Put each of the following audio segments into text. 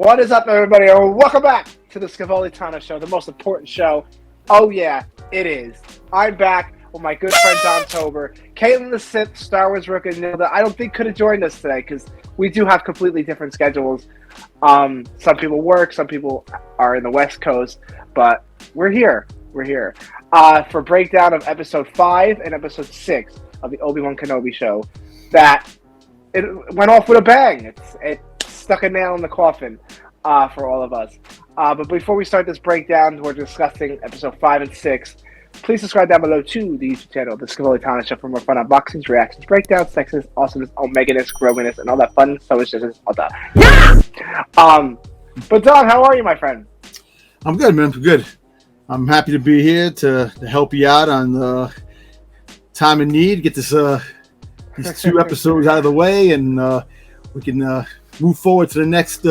What is up, everybody? Welcome back to the KaitylnTheSith show, the most important show. Oh, yeah, it is. I'm back with my good friend Domtober. KaitylnTheSith, StarwarsRick, and Nilda, I don't think could have joined us today because we do have completely different schedules. Some people work, some people are in the West Coast, but we're here. We're here for breakdown of episode 5 and episode 6 of the Obi Wan Kenobi show. That it went off with a bang. It stuck a nail in the coffin for all of us. But before we start this breakdown, we're discussing episode 5 and 6. Please subscribe down below to the YouTube channel, the KaitylnTheSith show, for more fun unboxings, reactions, breakdowns, sexiness, awesomeness, omeganess, groviness, and all that fun. So it's just all that. But Don, how are you, my friend? I'm good, man. I'm good. I'm happy to be here to help you out on the time of need. Get this these 2 episodes out of the way, and we can move forward to the next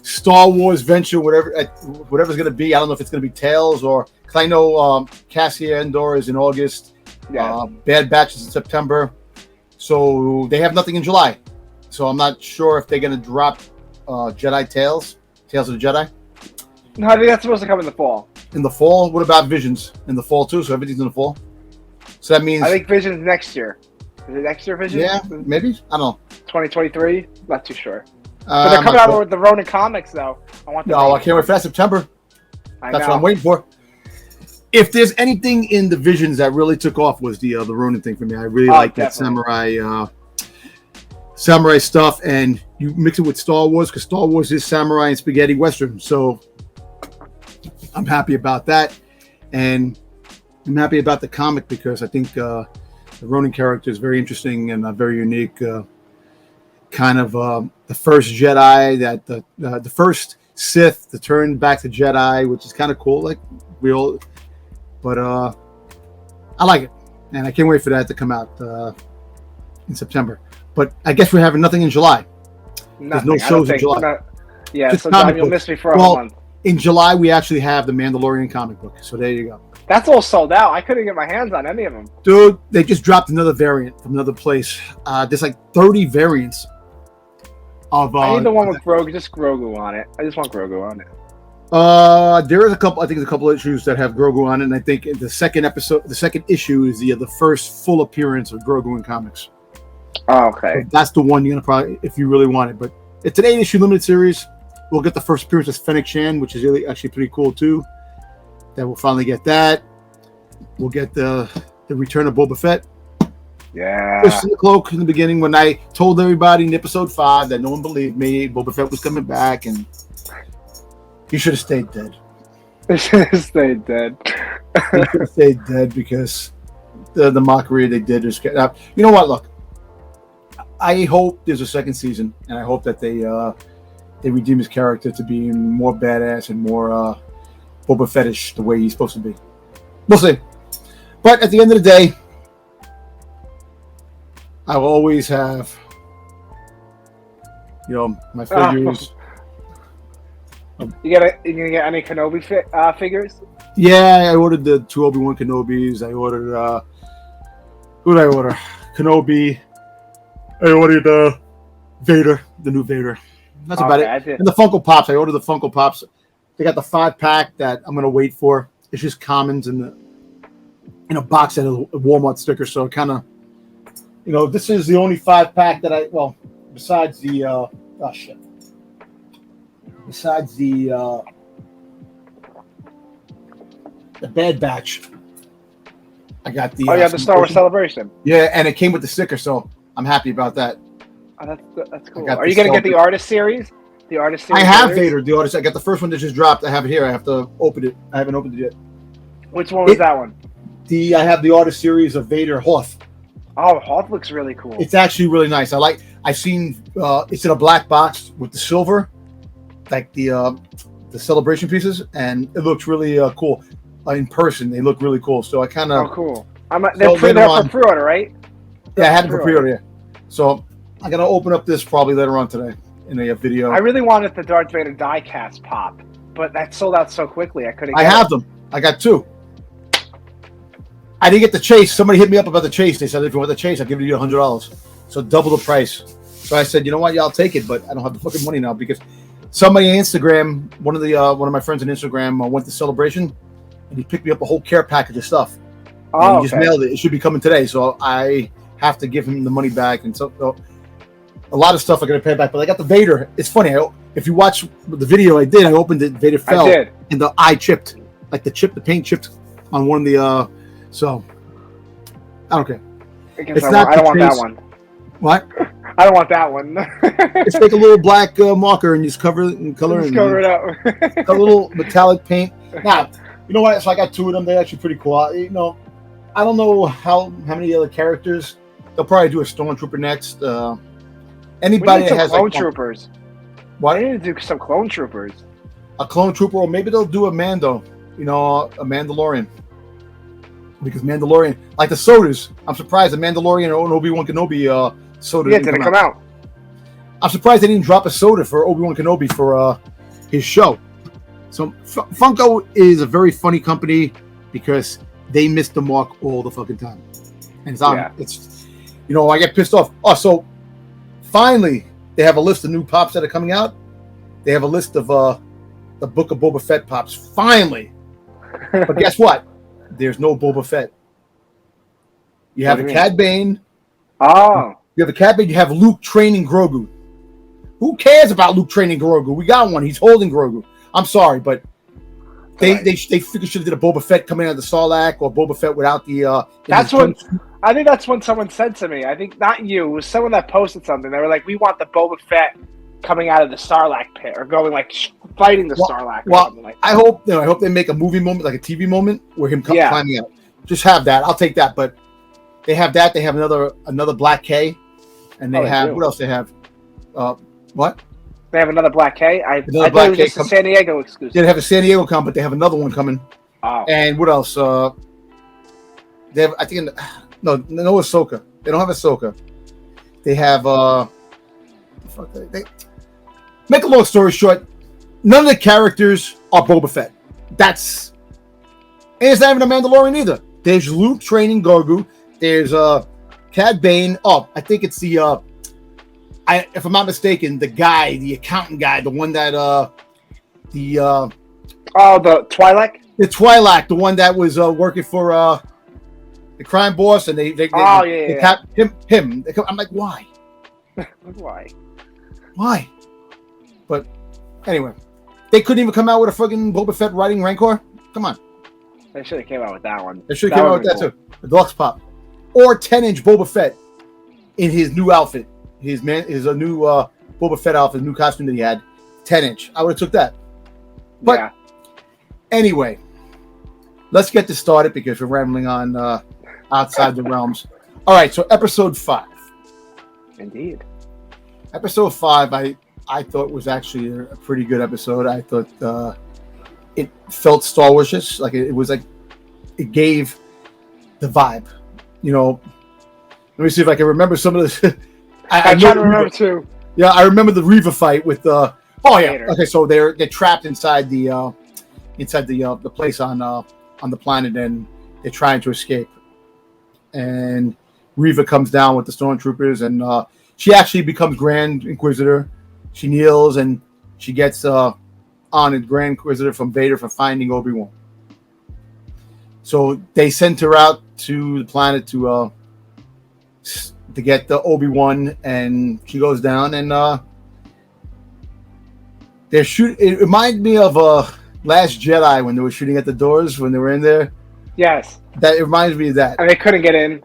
Star Wars venture, whatever's going to be. I don't know if it's going to be Tales or because I know Cassian Andor is in August. Yeah. Bad Batch is in September, so they have nothing in July. So I'm not sure if they're going to drop Jedi Tales of the Jedi. No, I think that's supposed to come in the fall. In the fall? What about Visions in the fall too? So everything's in the fall. So that means I think Visions next year. Is it next year, Visions? Yeah, maybe. I don't know. 2023? Not too sure. But they're coming out with the Ronin comics, though. I can't wait for that September. That's what I'm waiting for. If there's anything in the Visions that really took off was the Ronin thing for me. I really like that samurai stuff, and you mix it with Star Wars because Star Wars is samurai and spaghetti western. So I'm happy about that, and I'm happy about the comic because I think the Ronin character is very interesting and very unique. Kind of the first Jedi, that the first Sith to turn back to Jedi, which is kind of cool. Like but I like it, and I can't wait for that to come out in September. But I guess we're having nothing in July. There's no shows in July. So Don, you'll miss me for a month. In July, we actually have the Mandalorian comic book. So there you go. That's all sold out. I couldn't get my hands on any of them. Dude, they just dropped another variant from another place. There's like 30 variants of. I need the one with Grogu, just Grogu on it. I just want Grogu on it. There is a couple. I think there's a couple of issues that have Grogu on it, and I think the second issue is the first full appearance of Grogu in comics. Oh, okay. So that's the one you're gonna probably, if you really want it. But it's an 8-issue limited series. We'll get the first appearance of Fennec Shan, which is really actually pretty cool too. That we'll finally get that. We'll get the return of Boba Fett. Yeah. Just in the cloak in the beginning when I told everybody in episode 5 that no one believed me, Boba Fett was coming back, and he should have stayed dead. He should have stayed dead. He should have stayed dead because the mockery they did is. You know what? Look, I hope there's a second season, and I hope that they redeem his character to being more badass and more Boba Fettish the way he's supposed to be. We'll see. But at the end of the day, I will always have, my figures. You gonna get any Kenobi figures? Yeah, I ordered the 2 Obi Wan Kenobis. I ordered who did I order? Kenobi. I ordered Vader, the new Vader. That's about it. And the Funko Pops. I ordered the Funko Pops. They got the 5-pack that I'm gonna wait for. It's just commons in a box that has a Walmart sticker. So kind of, this is the only 5-pack that besides the besides the Bad Batch. I got the the Star Wars Celebration. Yeah, and it came with the sticker, so I'm happy about that. Oh, that's cool. Are you going to get the Artist Series? The Artist Series? I have Vader, the Artist. I got the first one that just dropped. I have it here. I have to open it. I haven't opened it yet. Which one was that one? I have the Artist Series of Vader Hoth. Oh, Hoth looks really cool. It's actually really nice. I've seen it's in a black box with the silver, like the celebration pieces, and it looks really cool. In person, they look really cool. So I kind of... Oh, cool. They're for pre-order, right? Yeah, I had it for pre-order, yeah. So I'm going to open up this probably later on today in a video. I really wanted the Darth Vader die-cast pop, but that sold out so quickly I couldn't get it. I have them. I got 2. I didn't get the chase. Somebody hit me up about the chase. They said, if you want the chase, I'll give you $100. So double the price. So I said, you know what? Yeah, I'll take it, but I don't have the fucking money now because somebody on Instagram, one of my friends on Instagram went to Celebration, and he picked me up a whole care package of stuff. And he just mailed it. It should be coming today, so I have to give him the money back. And so a lot of stuff I got to pay back. But I got the Vader. It's funny. If you watch the video I did, I opened it. Vader fell, and the eye chipped, like the paint chipped on one of the. So I don't care. I don't want that one. What? I don't want that one. It's like a little black marker, and you just cover it in color. Just cover it up. A little metallic paint. Now, you know what? So I got 2 of them. They're actually pretty cool. You know, I don't know how many other characters. They'll probably do a Stormtrooper next. Anybody that has clone troopers. What? I need to do some clone troopers. A clone trooper, or maybe they'll do a Mando. You know, a Mandalorian. Because Mandalorian, like the sodas, I'm surprised the Mandalorian or Obi Wan Kenobi soda didn't come out. I'm surprised they didn't drop a soda for Obi Wan Kenobi for his show. So Funko is a very funny company because they miss the mark all the fucking time, and it's you know, I get pissed off. Oh, so finally they have a list of new pops that are coming out. They have a list of the Book of Boba Fett pops. Finally, but guess what? There's no Boba Fett. You have a Cad Bane. Oh. You have a Cad Bane. You have Luke training Grogu. Who cares about Luke training Grogu? We got one. He's holding Grogu. I'm sorry, but they figured should have did a Boba Fett coming out of the Sarlacc or Boba Fett without the. I think that's when someone said to me. I think not you. It was someone that posted something. They were like, "We want the Boba Fett coming out of the Sarlacc pit or going like fighting the Sarlacc." Well, like I hope they make a movie moment, like a TV moment, where him climbing out. Just have that. I'll take that. But they have that. They have another Black K, and they have what else? They have what? They have another Black K. I thought it was just a San Diego exclusive. They have a San Diego come, but they have another one coming. Oh. And what else? They have, I think, no Ahsoka. They don't have Ahsoka. They have they make a long story short, none of the characters are Boba Fett. And it's not even a Mandalorian either. There's Luke training Grogu. There's Cad Bane. Oh, I think it's the if I'm not mistaken, the accountant guy, the one that the Twi'lek? The Twi'lek, the one that was working for the crime boss, and they tapped him. I'm like, why? Why? But anyway, they couldn't even come out with a fucking Boba Fett riding Rancor. Come on. They should have came out with that one. They should have came out with that too. The deluxe pop, or 10-inch Boba Fett in his new outfit. His new Boba Fett outfit, new costume that he had, 10-inch. I would have took that. But anyway, let's get this started because we're rambling on outside the realms. All right, so episode 5. Indeed. Episode 5, I thought was actually a pretty good episode. I thought it felt Star Wars-ish. Like it was like it gave the vibe. You know, let me see if I can remember some of this. I'm trying to remember too. Yeah, I remember the Reva fight with the. Okay, so they're trapped inside the place on the planet, and they're trying to escape. And Reva comes down with the stormtroopers, and she actually becomes Grand Inquisitor. She kneels and she gets honored Grand Inquisitor from Vader for finding Obi-Wan. So they sent her out to the planet to get the Obi-Wan, and she goes down, and they're shooting. It reminded me of Last Jedi when they were shooting at the doors when they were in there. Yes, it reminds me of that. And they couldn't get in.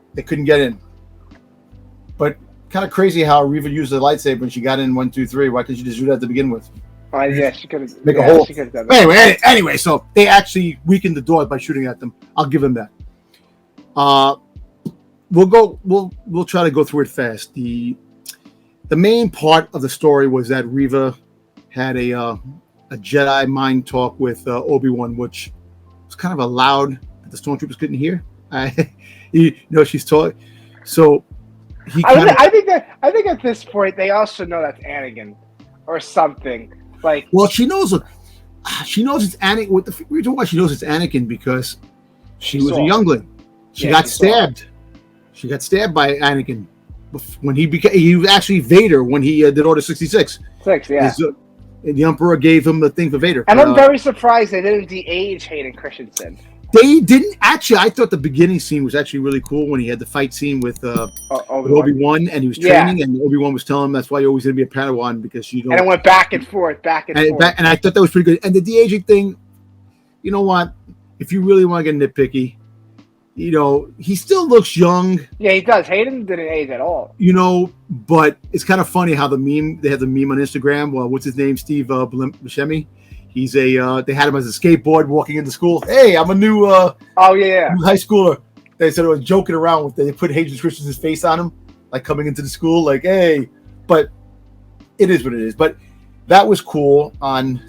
But kind of crazy how Reva used the lightsaber when she got in 1, 2, 3. Why couldn't she just do that to begin with? Yeah, she could have make a hole. Anyway, so they actually weakened the door by shooting at them. I'll give them that. We'll try to go through it fast. The main part of the story was that Reva had a Jedi mind talk with Obi-Wan, which was kind of a loud that the stormtroopers couldn't hear. She's talking. So I think at this point they also know that's Anakin or something. Like, well, she knows it's Anakin. What the reason why she knows it's Anakin because she was a youngling. She got stabbed. She got stabbed by Anakin when he was actually Vader when he did Order 66. the Emperor gave him the thing for Vader. And I'm very surprised they didn't de-age Hayden Christensen. They didn't actually. I thought the beginning scene was actually really cool when he had the fight scene with Obi-Wan, and he was training, and Obi-Wan was telling him that's why you're always going to be a Padawan because you don't. And it went back and forth. And I thought that was pretty good. And the de-aging thing, you know what? If you really want to get nitpicky, you know, he still looks young. Yeah, he does. Hayden didn't age at all. You know, but it's kind of funny how they have the meme on Instagram. Well, what's his name? Steve Buscemi. He's they had him as a skateboard walking into school. Hey, I'm a new new high schooler. They said it was joking around with they put Hayden Christensen's face on him, like coming into the school, like, hey, but it is what it is. But that was cool.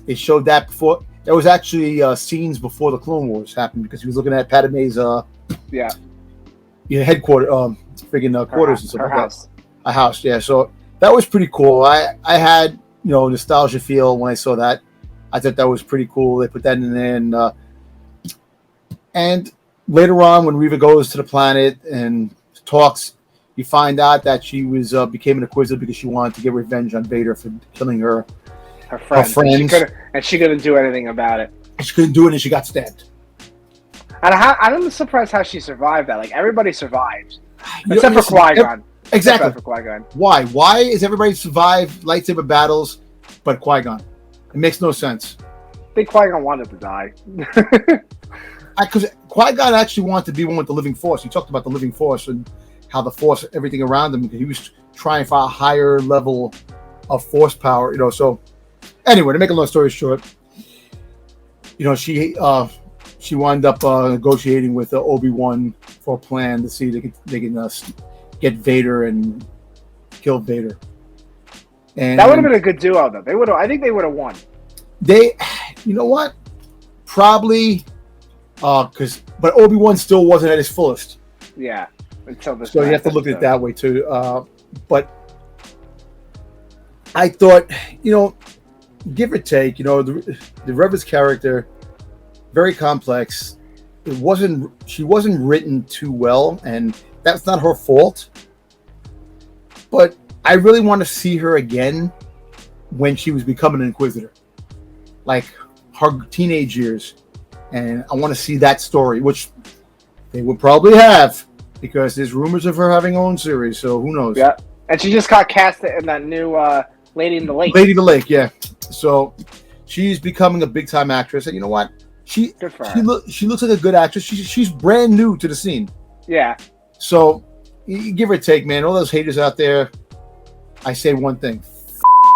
They showed that before. There was actually scenes before the Clone Wars happened because he was looking at Padme's headquarters, quarters and stuff like that. A house, yeah. So that was pretty cool. I had nostalgia feel when I saw that. I thought that was pretty cool. They put that in there, and later on when Reva goes to the planet and talks, you find out that she was became an Inquisitor because she wanted to get revenge on Vader for killing her friends. And she couldn't do anything about it. She couldn't do it, and she got stabbed. And I'm surprised how she survived that. Like, everybody survives. Except for Qui-Gon. Exactly. Except for Qui-Gon. Why? Why is everybody survive lightsaber battles but Qui-Gon? It makes no sense. I think Qui-Gon wanted to die. Because Qui-Gon actually wanted to be one with the living Force. He talked about the living Force and how the Force, everything around him, because he was trying for a higher level of Force power. So anyway, to make a long story short, she wound up negotiating with Obi-Wan for a plan to see if they can get Vader and kill Vader. And that would have been a good duo, though. I think they would have won. You know what? Probably, but Obi-Wan still wasn't at his fullest. Yeah, until this. So you have to look at it that way too. But I thought, give or take, the Reva's character, very complex. She wasn't written too well, and that's not her fault. But I really want to see her again when she was becoming an Inquisitor, like her teenage years, and I want to see that story, which they would probably have because there's rumors of her having her own series. So who knows? Yeah, and she just got cast in that new Lady in the Lake. Lady in the Lake, yeah. So she's becoming a big time actress, and you know what? She looks like a good actress. She's brand new to the scene. Yeah. So give or take, man. All those haters out there. I say one thing: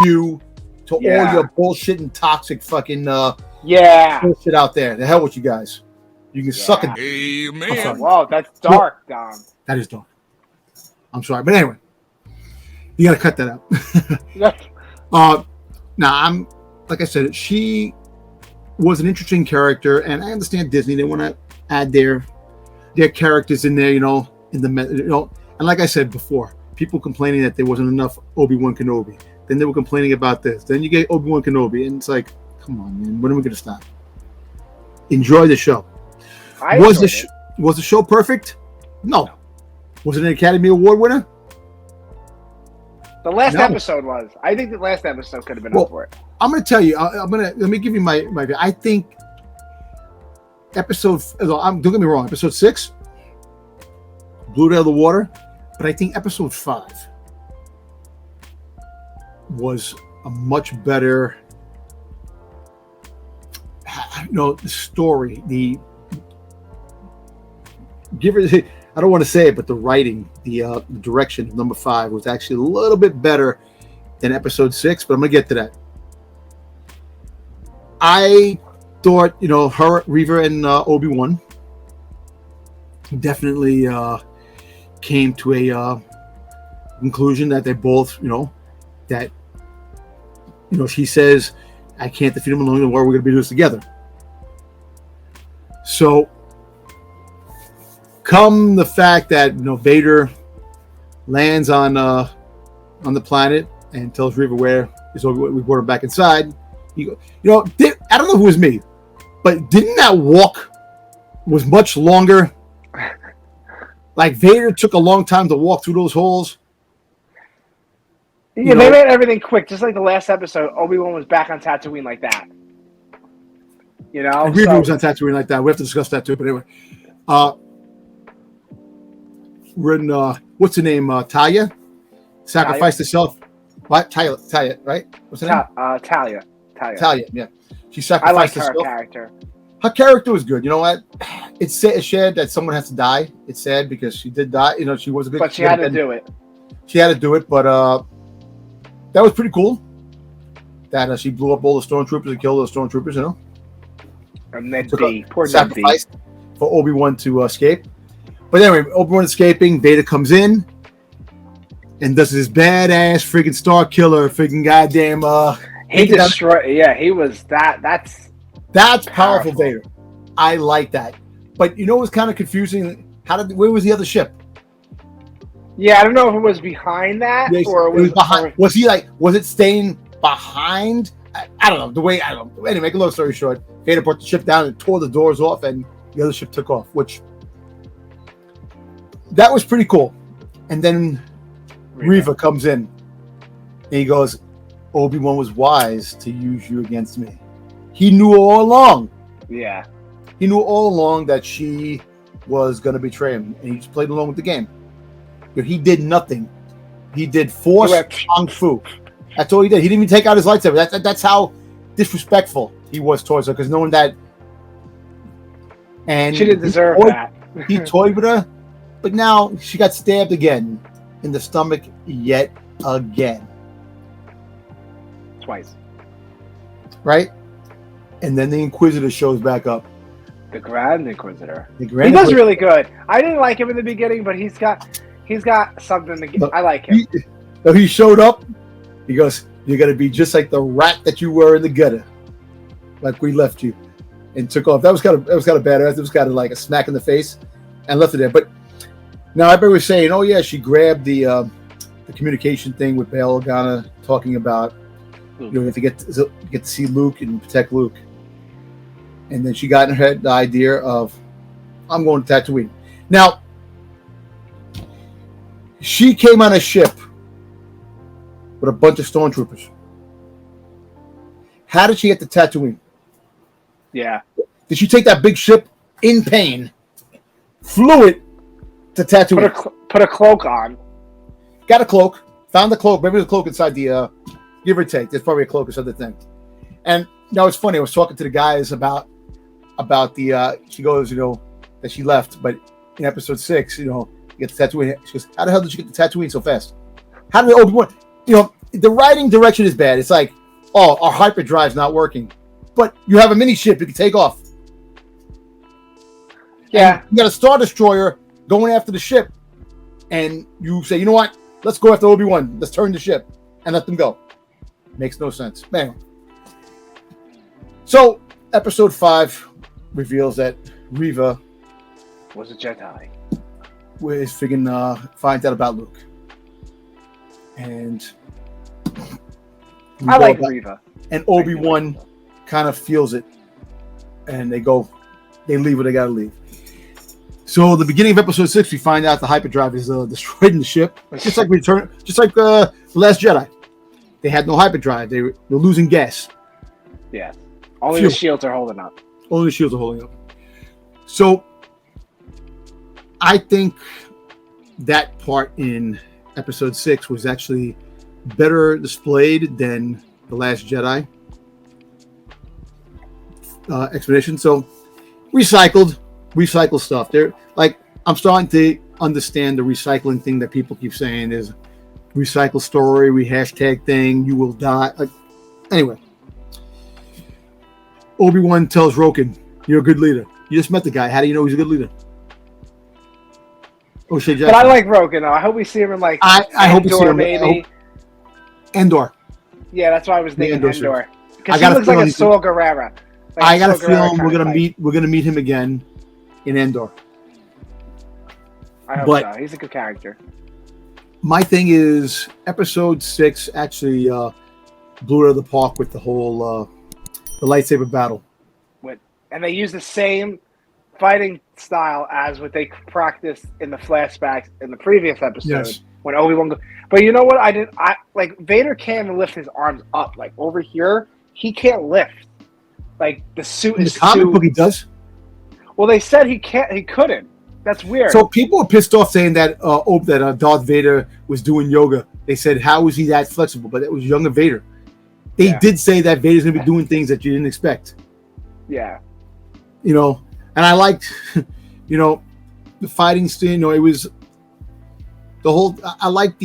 you to all your bullshit and toxic fucking bullshit out there. The hell with you guys. You can suck it. Amen. Wow, that's dark, Dom. That is dark. I'm sorry, but anyway, you gotta cut that out. Now like I said, she was an interesting character, and I understand Disney. They want to add their characters in there, in the and like I said before. People complaining that there wasn't enough Obi Wan Kenobi. Then they were complaining about this. Then you get Obi Wan Kenobi, and it's like, come on, man, when are we going to stop? Enjoy the show. Was the show perfect? No. Was it an Academy Award winner? The last episode was. I think the last episode could have been up for it. I'm going to tell you. Let me give you my. I think don't get me wrong. Episode 6 blew it out of the water. But I think episode 5 was a much better, the story, I don't want to say it, but the writing, the direction of number 5 was actually a little bit better than episode 6, but I'm going to get to that. I thought, her, Reva, and Obi-Wan definitely came to a conclusion that they both, she says, I can't defeat him alone, we're going to be doing this together. So, come the fact that, Vader lands on the planet and tells Reva where we brought him back inside. I don't know who was me, but didn't that walk was much longer? Like Vader took a long time to walk through those holes. Yeah, they made everything quick, just like the last episode. Obi-Wan was back on Tatooine like that. You know, and Grievous was on Tatooine like that. We have to discuss that too. But anyway, we're in what's her name? Talia sacrificed herself. What? Talia, right? What's her name? Talia. Yeah. She sacrificed herself. Her character. Her character was good. You know what? It's sad that someone has to die. It's sad because she did die. You know, she was a good. But she had to do it. She had to do it, but that was pretty cool. That she blew up all the stormtroopers and killed all the stormtroopers. You know. And then poor sacrifice for Obi-Wan to escape. But anyway, Obi-Wan escaping, Vader comes in and does his badass freaking Star Killer freaking goddamn he destroyed he was that's powerful Vader. I like that. But you know what was kind of confusing? Where was the other ship? Yeah, I don't know if it was behind that or it was behind. Was it staying behind? I don't know. Anyway, make a long story short, Vader brought the ship down and tore the doors off, and the other ship took off, which that was pretty cool. And then Reva comes in, and he goes, Obi-Wan was wise to use you against me. He knew all along. Yeah. He knew all along that she was going to betray him, and he just played along with the game. But he did nothing. He did force kung fu. That's all he did. He didn't even take out his lightsaber. That's how disrespectful he was towards her, because knowing that. And she didn't deserve that. He toyed with her, but now she got stabbed again in the stomach yet again. Twice. Right? And then the Inquisitor shows back up. The Grand Inquisitor. He does really good. I didn't like him in the beginning, but he's got something to give. I like him. He showed up. He goes, you're going to be just like the rat that you were in the gutter. Like we left you. And took off. That was kind of badass. It was kind of like a smack in the face. And left it there. But now everybody was saying, oh yeah, she grabbed the communication thing with Bail Organa talking about, you have to get to see Luke and protect Luke. And then she got in her head the idea of, I'm going to Tatooine. Now, she came on a ship with a bunch of stormtroopers. How did she get to Tatooine? Yeah. Did she take that big ship in pain, flew it to Tatooine? Put a cloak on. Got a cloak. Found the cloak. Maybe the cloak inside the, give or take. There's probably a cloak or something thing. And now it's funny. I was talking to the guys about the, she goes, that she left. But in episode 6, you get to Tatooine. She goes, how the hell did you get to Tatooine so fast? How did Obi-Wan? The writing direction is bad. It's like, oh, our hyperdrive's not working. But you have a mini ship you can take off. Yeah. And you got a Star Destroyer going after the ship. And you say, you know what? Let's go after Obi-Wan. Let's turn the ship and let them go. Makes no sense. Man. So, episode 5 reveals that Reva was a Jedi. Was finds out about Luke. And I like Reva. And Obi-Wan kind of feels it. And they leave where they gotta leave. So the beginning of episode 6, we find out the hyperdrive is destroyed in the ship. Just like The Last Jedi. They had no hyperdrive. They're losing gas. Yeah. Only the shields are holding up. Only the shields are holding up. So I think that part in episode 6 was actually better displayed than The Last Jedi expedition. So recycle stuff. They're like, I'm starting to understand the recycling thing that people keep saying is recycle story, hashtag thing, you will die. Like, anyway, Obi-Wan tells Roken, you're a good leader. You just met the guy. How do you know he's a good leader? O'Shea Jackson. But I like Roken, though. I hope we see him in, like, I hope we see him. Maybe. Endor. Yeah, that's why I was thinking Endor. Because he looks like a Saw Gerrera. I got a feeling we're gonna meet him again in Endor. I hope so. He's a good character. My thing is, episode 6 actually blew it out of the park with the whole the lightsaber battle. And they use the same fighting style as what they practiced in the flashbacks in the previous episode when Obi-Wan but you know what? I like Vader can't even lift his arms up. Like over here, he can't lift. Like the suit In is the comic too book, he does. Well, they said he couldn't. That's weird. So people were pissed off saying that Darth Vader was doing yoga. They said, how was he that flexible? But it was younger Vader. They did say that Vader's going to be doing things that you didn't expect. Yeah. You know, and I liked, you know, the fighting scene. You know, it was the whole. I liked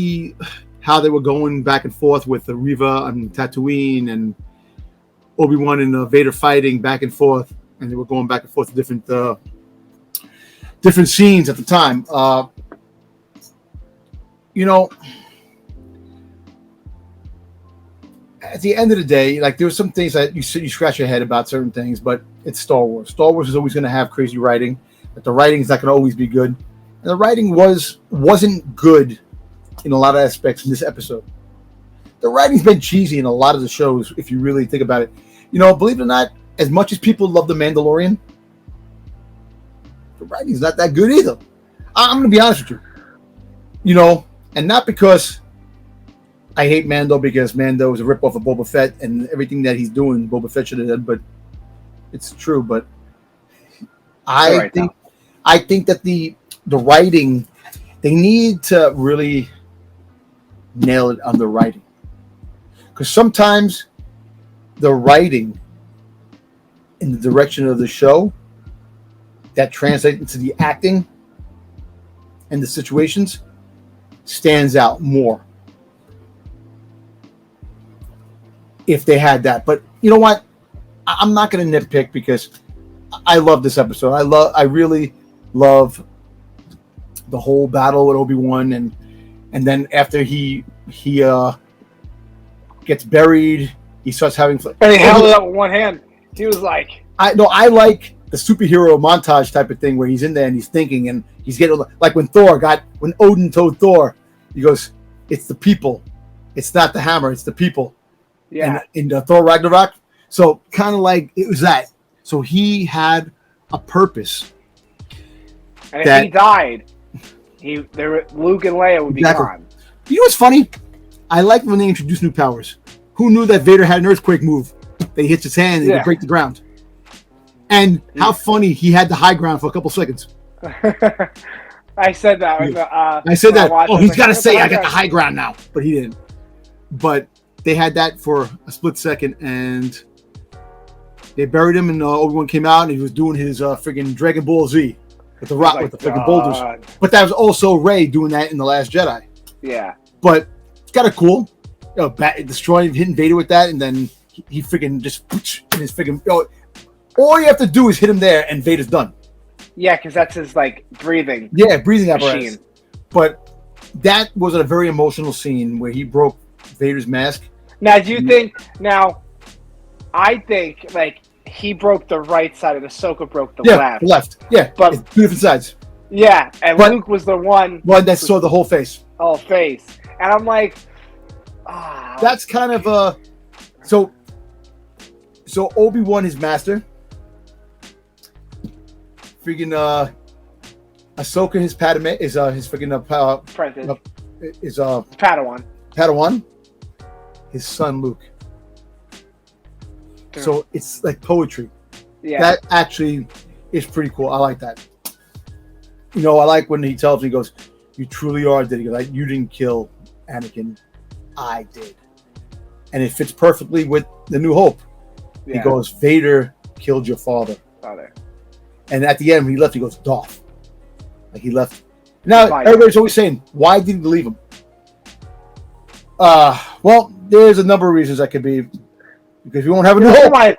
how they were going back and forth with the Riva and Tatooine and Obi-Wan and Vader fighting back and forth, and they were going back and forth to different scenes at the time. You know, at the end of the day, like there were some things that you scratch your head about certain things, but it's Star Wars. Star Wars is always going to have crazy writing, but the writing is not going to always be good. And the writing wasn't good in a lot of aspects in this episode. The writing's been cheesy in a lot of the shows, if you really think about it. You know, believe it or not, as much as people love The Mandalorian, the writing's not that good either. I'm going to be honest with you. You know, and not because I hate Mando, because Mando is a ripoff of Boba Fett, and everything that he's doing, Boba Fett should have done, but it's true. But I think that the writing, they need to really nail it on the writing. Because sometimes the writing in the direction of the show that translates into the acting and the situations stands out more if they had that. But you know what? I'm not going to nitpick because I love this episode. I really love the whole battle with Obi-Wan, and then after he gets buried, he starts having and he held it up with one hand. He was like, I like the superhero montage type of thing where he's in there and he's thinking and he's getting like when Odin told Thor, he goes, "It's the people, it's not the hammer, it's the people." Yeah. In the Thor Ragnarok, so kind of like it was that. So he had a purpose. And if he died, Luke and Leia would be gone. You know what's funny? I like when they introduce new powers. Who knew that Vader had an earthquake move? They hit his hand and it would break the ground. And how funny he had the high ground for a couple seconds. I said that. I said that. Oh, he's got to say, I got the high ground now. But he didn't. But they had that for a split second, and they buried him, and Obi-Wan came out, and he was doing his friggin' Dragon Ball Z with the rock, with the friggin' boulders. But that was also Rey doing that in The Last Jedi. Yeah. But it's kind of cool. You know, destroying, hitting Vader with that, and then he friggin' just in his friggin'. All you have to do is hit him there, and Vader's done. Yeah, because that's his breathing. Yeah, breathing apparatus. But that was a very emotional scene where he broke Vader's mask. Now, do you think? Now, I think he broke the right side, and Ahsoka broke the left. The left. Yeah, but it's two different sides. Yeah, and Luke was the one that saw the whole face. Whole face, and I'm like, that's kind of So Obi-Wan, his master. Freaking Ahsoka, his Padme is his freaking apprentice. Is Padawan. Padawan. His son Luke. Yeah. So it's like poetry. Yeah. That actually is pretty cool. I like that. You know, I like when he tells me, he goes, "You truly are dead." He goes, "You didn't kill Anakin, I did," and it fits perfectly with the New Hope. Yeah. He goes, "Vader killed your father." And at the end, when he left, he goes, "Darth." Like he left. Now, everybody's always saying, why did he leave him? Well, there's a number of reasons that could be. Because we won't have a New Hope.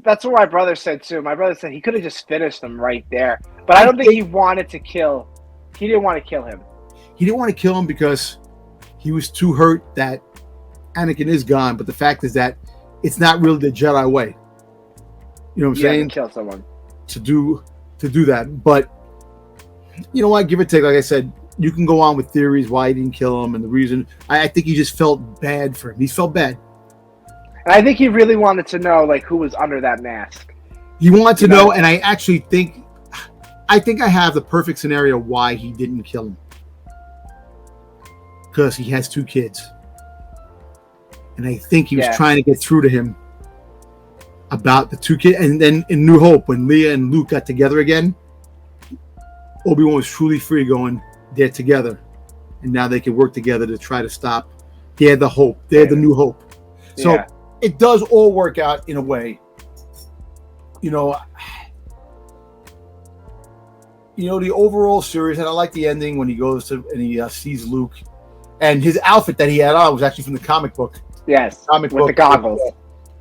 That's what my brother said, too. My brother said he could have just finished them right there. But I don't think he wanted to kill. He didn't want to kill him. He didn't want to kill him because he was too hurt that Anakin is gone. But the fact is that it's not really the Jedi way. You know what I'm saying? To kill someone. To do that, but you know what? Give or take, like I said, you can go on with theories why he didn't kill him and the reason. I think he just felt bad for him. He felt bad, and I think he really wanted to know who was under that mask. He wanted to know, and I actually think I have the perfect scenario why he didn't kill him. because he has 2 kids. And I think he was Yeah. trying to get through to him about the 2 kids. And then in New Hope, when Leia and Luke got together again, Obi-Wan was truly free, going, they're together. And now they can work together to try to stop. They're the hope. They're the new hope. So Yeah. it does all work out in a way. You know, the overall series, and I like the ending when he goes to and he sees Luke. And his outfit that he had on was actually from the comic book. Yes, Comic with book. the goggles.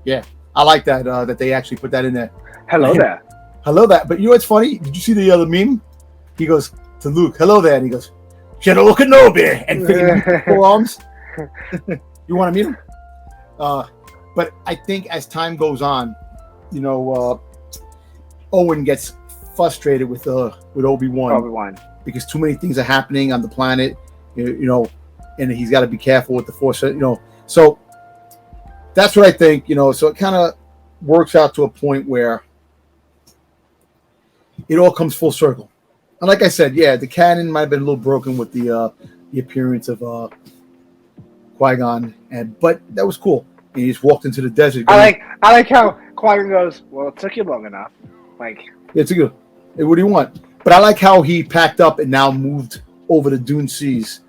Yeah. I like that, that they actually put that in there. Hello there. Hello there. But you know what's funny? Did you see the other meme? He goes to Luke, hello there. And he goes, General Kenobi. And freaking forearms. You want to meet him? But I think as time goes on, Owen gets frustrated with Obi-Wan. Because too many things are happening on the planet, and he's got to be careful with the Force, So that's what I think, So it kind of works out to a point where it all comes full circle. And like I said, yeah, the canon might have been a little broken with the appearance of Qui-Gon, but that was cool. And he just walked into the desert. I like how Qui-Gon goes, well, it took you long enough. Like, it's a good. What do you want? But I like how he packed up and now moved over the Dune Seas,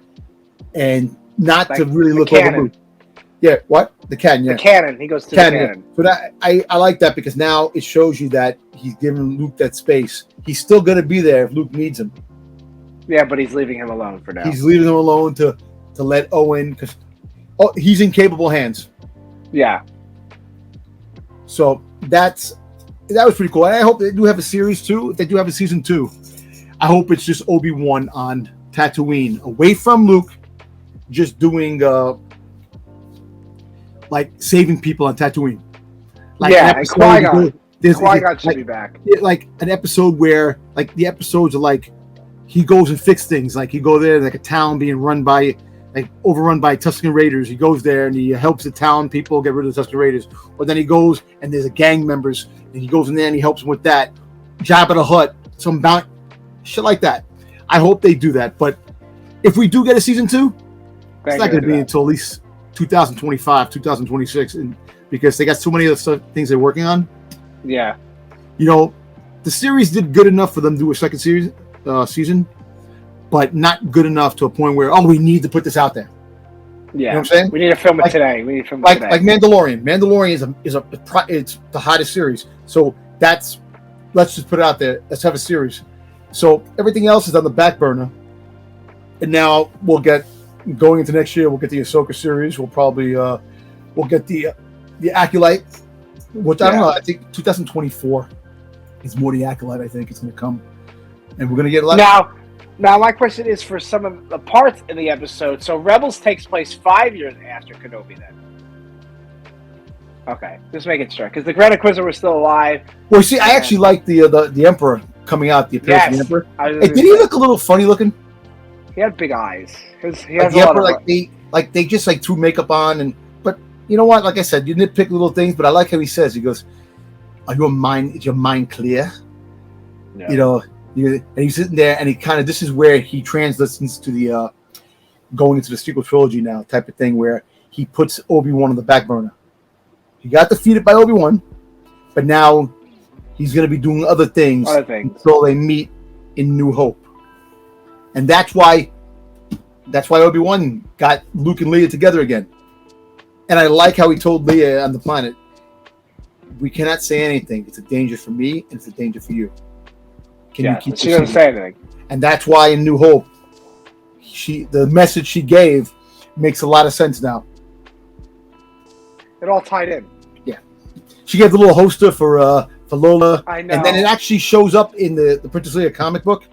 and not to really look over Luke. Yeah, what? The canon, yeah. The canon. He goes to the canon. But I like that because now it shows you that he's giving Luke that space. He's still going to be there if Luke needs him. Yeah, but he's leaving him alone for now. He's leaving him alone to let Owen, because he's in capable hands. Yeah. So that was pretty cool. And I hope they do have a series 2. If they do have a season 2, I hope it's just Obi-Wan on Tatooine, away from Luke, just doing like saving people on Tatooine. Like and Qui-Gon. Qui-Gon should like, be back. Like an episode where, like, the episodes are like he goes and fixes things. Like he go there, like a town being overrun by Tusken Raiders. He goes there and he helps the town people get rid of the Tusken Raiders. Or then he goes and there's a gang members and he goes in there and he helps them with that. Jabba the Hutt, some shit like that. I hope they do that. But if we do get a season 2, it's not going to be until at least 2025, 2026, and because they got so many other things they're working on. Yeah. The series did good enough for them to do a second season, but not good enough to a point where, we need to put this out there. Yeah. You know what I'm saying? We need to film it today. We need to film it today. Like Mandalorian. Mandalorian it's the hottest series. So let's just put it out there. Let's have a series. So everything else is on the back burner. And now going into next year, we'll get the Ahsoka series. We'll probably we'll get the Acolyte, which I don't know. I think 2024 is more the Acolyte. I think it's going to come, and we're going to get a lot. Now, my question is for some of the parts in the episode. So Rebels takes place 5 years after Kenobi, then. Okay, just making sure, because the Grand Inquisitor was still alive. Well, see, I actually like the Emperor coming out. The appearance of the Emperor. Did he look a little funny looking? He had big eyes. He has the Emperor, they just threw makeup on, but you know what? Like I said, you nitpick little things, but I like how he says. He goes, "Is your mind clear?" Yeah. And he's sitting there, and he kind of, this is where he translates to the going into the sequel trilogy now type of thing, where he puts Obi-Wan on the back burner. He got defeated by Obi-Wan, but now he's going to be doing other things until they meet in New Hope. And that's why Obi-Wan got Luke and Leia together again. And I like how he told Leia on the planet, we cannot say anything. It's a danger for me, and it's a danger for you. Can you keep she doesn't say anything. And that's why in New Hope, the message she gave makes a lot of sense now. It all tied in. Yeah. She gave the little holster for Lola. I know. And then it actually shows up in the Princess Leia comic book.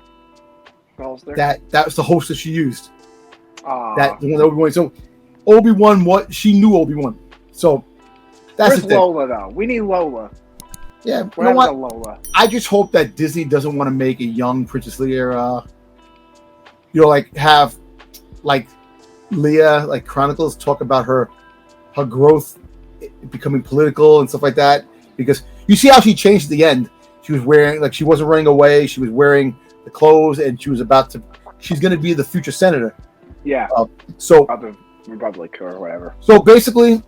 That was the holster she used. That the one that Obi-Wan. So Obi-Wan, she knew Obi-Wan. So that's the thing. Lola though? We need Lola. Yeah, you know what? Lola. I just hope that Disney doesn't want to make a young Princess Leia, have like Leia, like Chronicles, talk about her growth, becoming political and stuff like that. Because you see how she changed at the end. She was wearing, she wasn't running away. She was wearing the clothes, and she's going to be the future senator. Yeah. So Other Republic or whatever. So basically,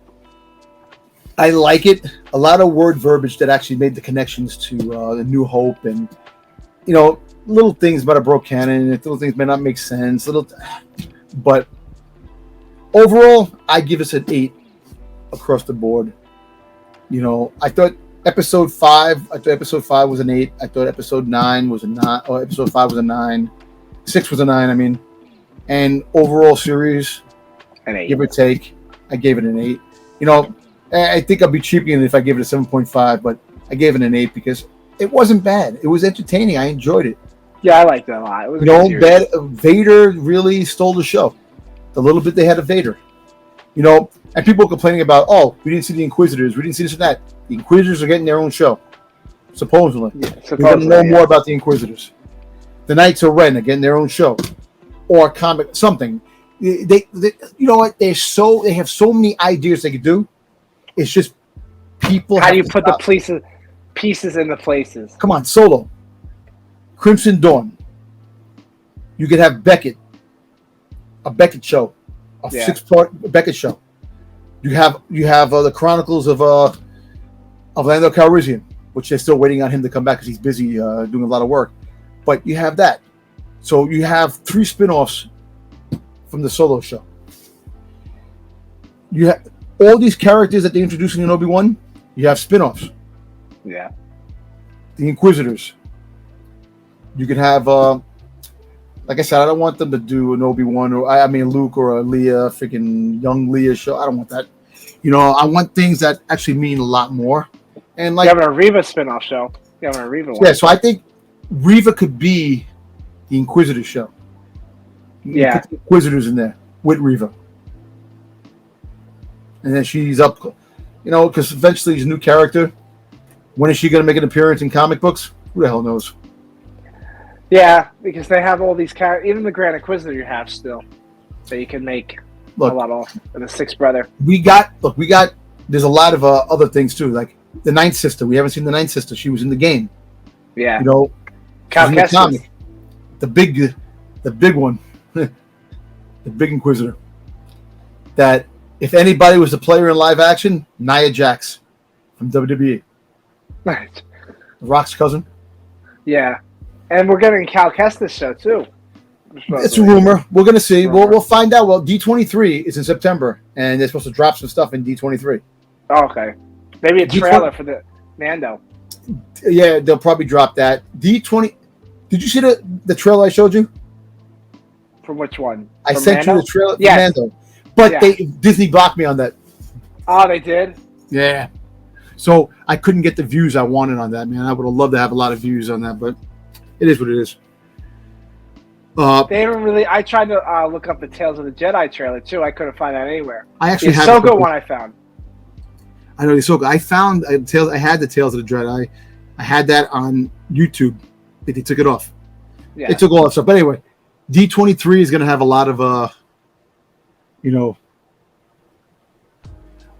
I like it. A lot of word verbiage that actually made the connections to the New Hope, and little things about a broke canon. Little things may not make sense. But overall, I give us an 8 across the board. I thought episode 5 was an 8. I thought episode 9 was a 9. Or episode 5 was a 9. 6 was a 9. I mean, and overall series, An 8. give or take, I gave it an 8. I think I'd be cheaping if I gave it a 7.5, but I gave it an 8 because it wasn't bad. It was entertaining. I enjoyed it. Yeah, I liked it a lot. It was Vader really stole the show. The little bit they had of Vader. And people were complaining about, we didn't see the Inquisitors. We didn't see this and that. The Inquisitors are getting their own show. Supposedly. We're going to know more about the Inquisitors. The Knights of Ren are getting their own show. Or comic, something. They you know what? They have so many ideas they could do. It's just people. How do you put the pieces in the places? Come on, Solo, Crimson Dawn. You could have Beckett, a Beckett show, a 6-part Beckett show. You have the Chronicles of Lando Calrissian, which they're still waiting on him to come back because he's busy doing a lot of work. But you have that, so you have 3 spin-offs from the Solo show. You have all these characters that they introduced in Obi-Wan. You have spin-offs. Yeah. The Inquisitors. You could have, like I said, I don't want them to do an Obi-Wan or Luke or a Leia, freaking young Leia show. I don't want that. I want things that actually mean a lot more. And like you have a Reva spin-off show. You have a Reva one. Yeah, so I think Reva could be the Inquisitor show. You put the Inquisitors in there with Reva. And then she's up, because eventually she's a new character. When is she going to make an appearance in comic books? Who the hell knows? Yeah, because they have all these characters. Even the Grand Inquisitor you have still. that you can make a lot of. And the sixth brother. There's a lot of other things too, like the Ninth Sister. We haven't seen the Ninth Sister. She was in the game. Yeah. You know, Cal Kestis. The big one, the big Inquisitor. That if anybody was a player in live action, Nia Jax from WWE. Right. Rock's cousin. Yeah. And we're getting Cal Kestis show too. It's a rumor. We're gonna see. We'll find out. Well, D23 is in September, and they're supposed to drop some stuff in D23. Oh, okay. Maybe a trailer for the Mando. Yeah, they'll probably drop that. D20. Did you see the trailer I showed you? From which one? I sent you the trailer for yes. Mando. But Disney blocked me on that. Oh, they did? Yeah. So I couldn't get the views I wanted on that, man. I would have loved to have a lot of views on that, but it is what it is. They haven't really. I tried to look up the Tales of the Jedi trailer too. I couldn't find that anywhere. I actually have so good one. I found. I know it's so good. I found Tales. I had the Tales of the Jedi. I had that on YouTube. But they took it off. Yeah, they took all that stuff. But anyway, D23 is going to have a lot of a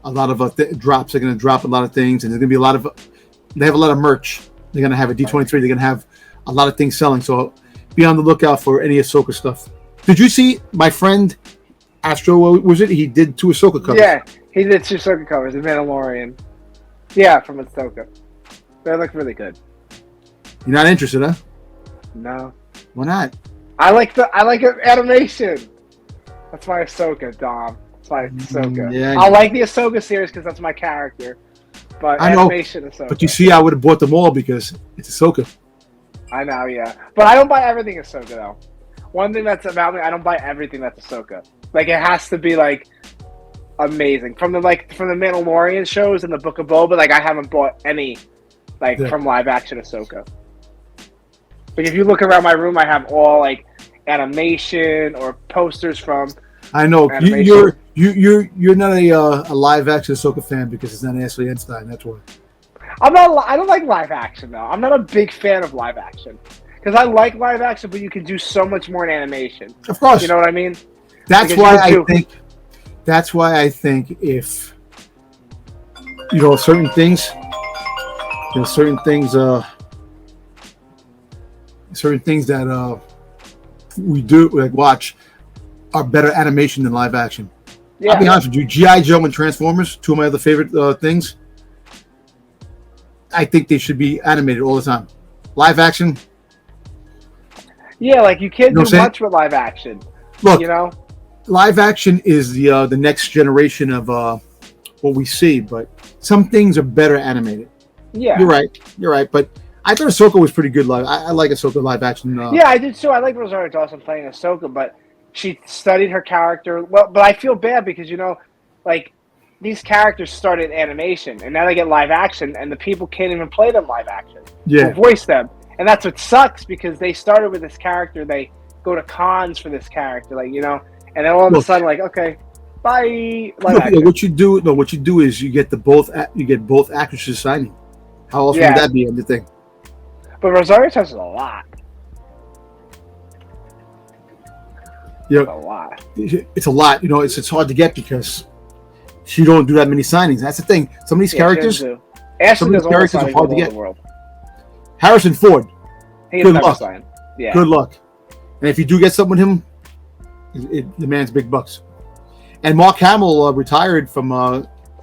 lot of drops. They're going to drop a lot of things, and there's going to be a lot of. They have a lot of merch. They're going to have a D23. They're going to have a lot of things selling. So be on the lookout for any Ahsoka stuff. Did you see my friend Astro? Was it? He did 2 Ahsoka covers. Yeah, he did 2 Ahsoka covers. The Mandalorian. Yeah, from Ahsoka. They look really good. You're not interested, huh? No. Why not? I like animation. That's my Ahsoka, Dom. That's my Ahsoka. Yeah, I like the Ahsoka series because that's my character. But I animation know, Ahsoka. But you see, I would have bought them all because it's Ahsoka. I know, yeah. But I don't buy everything Ahsoka, though. One thing that's about me, I don't buy everything that's Ahsoka. Like, it has to be, like, amazing. From the Mandalorian shows and the Book of Boba, like, I haven't bought any, from live-action Ahsoka. Like, if you look around my room, I have all, like, animation or posters from I know. You're not a live-action Ahsoka fan because it's not Ashley Einstein. That's why. I don't like live action though. I'm not a big fan of live action because I like live action, but you can do so much more in animation. Of course, you know what I mean. That's why I think if certain things that we do like watch, are better animation than live action. Yeah. I'll be honest with you, G.I. Joe and Transformers, two of my other favorite things. I think they should be animated all the time. Live action. Yeah, like you can't You know do much with live action. Look, You know? live action is the next generation of what we see, but some things are better animated. Yeah. You're right. But I thought Ahsoka was pretty good live. I like Ahsoka live action. Yeah, I did too. I like Rosario Dawson playing Ahsoka, but she studied her character. Well, but I feel bad because, like, these characters started animation, and now they get live action, and the people can't even play them live action. Yeah. Or voice them. And that's what sucks, because they started with this character. They go to cons for this character, like, and then all of a sudden, like, okay, bye. Live action. What you do is you get both actresses signing. How else would that be the thing? But Rosario touches a lot. Yeah, It's a lot. It's a lot. It's hard to get because she don't do that many signings. That's the thing. Some of these characters, Ashley does all the characters are signings hard to all get. the world. Harrison Ford. He Good never luck. signed. Yeah. Good luck. And if you do get something with him, the man's big bucks. And Mark Hamill retired from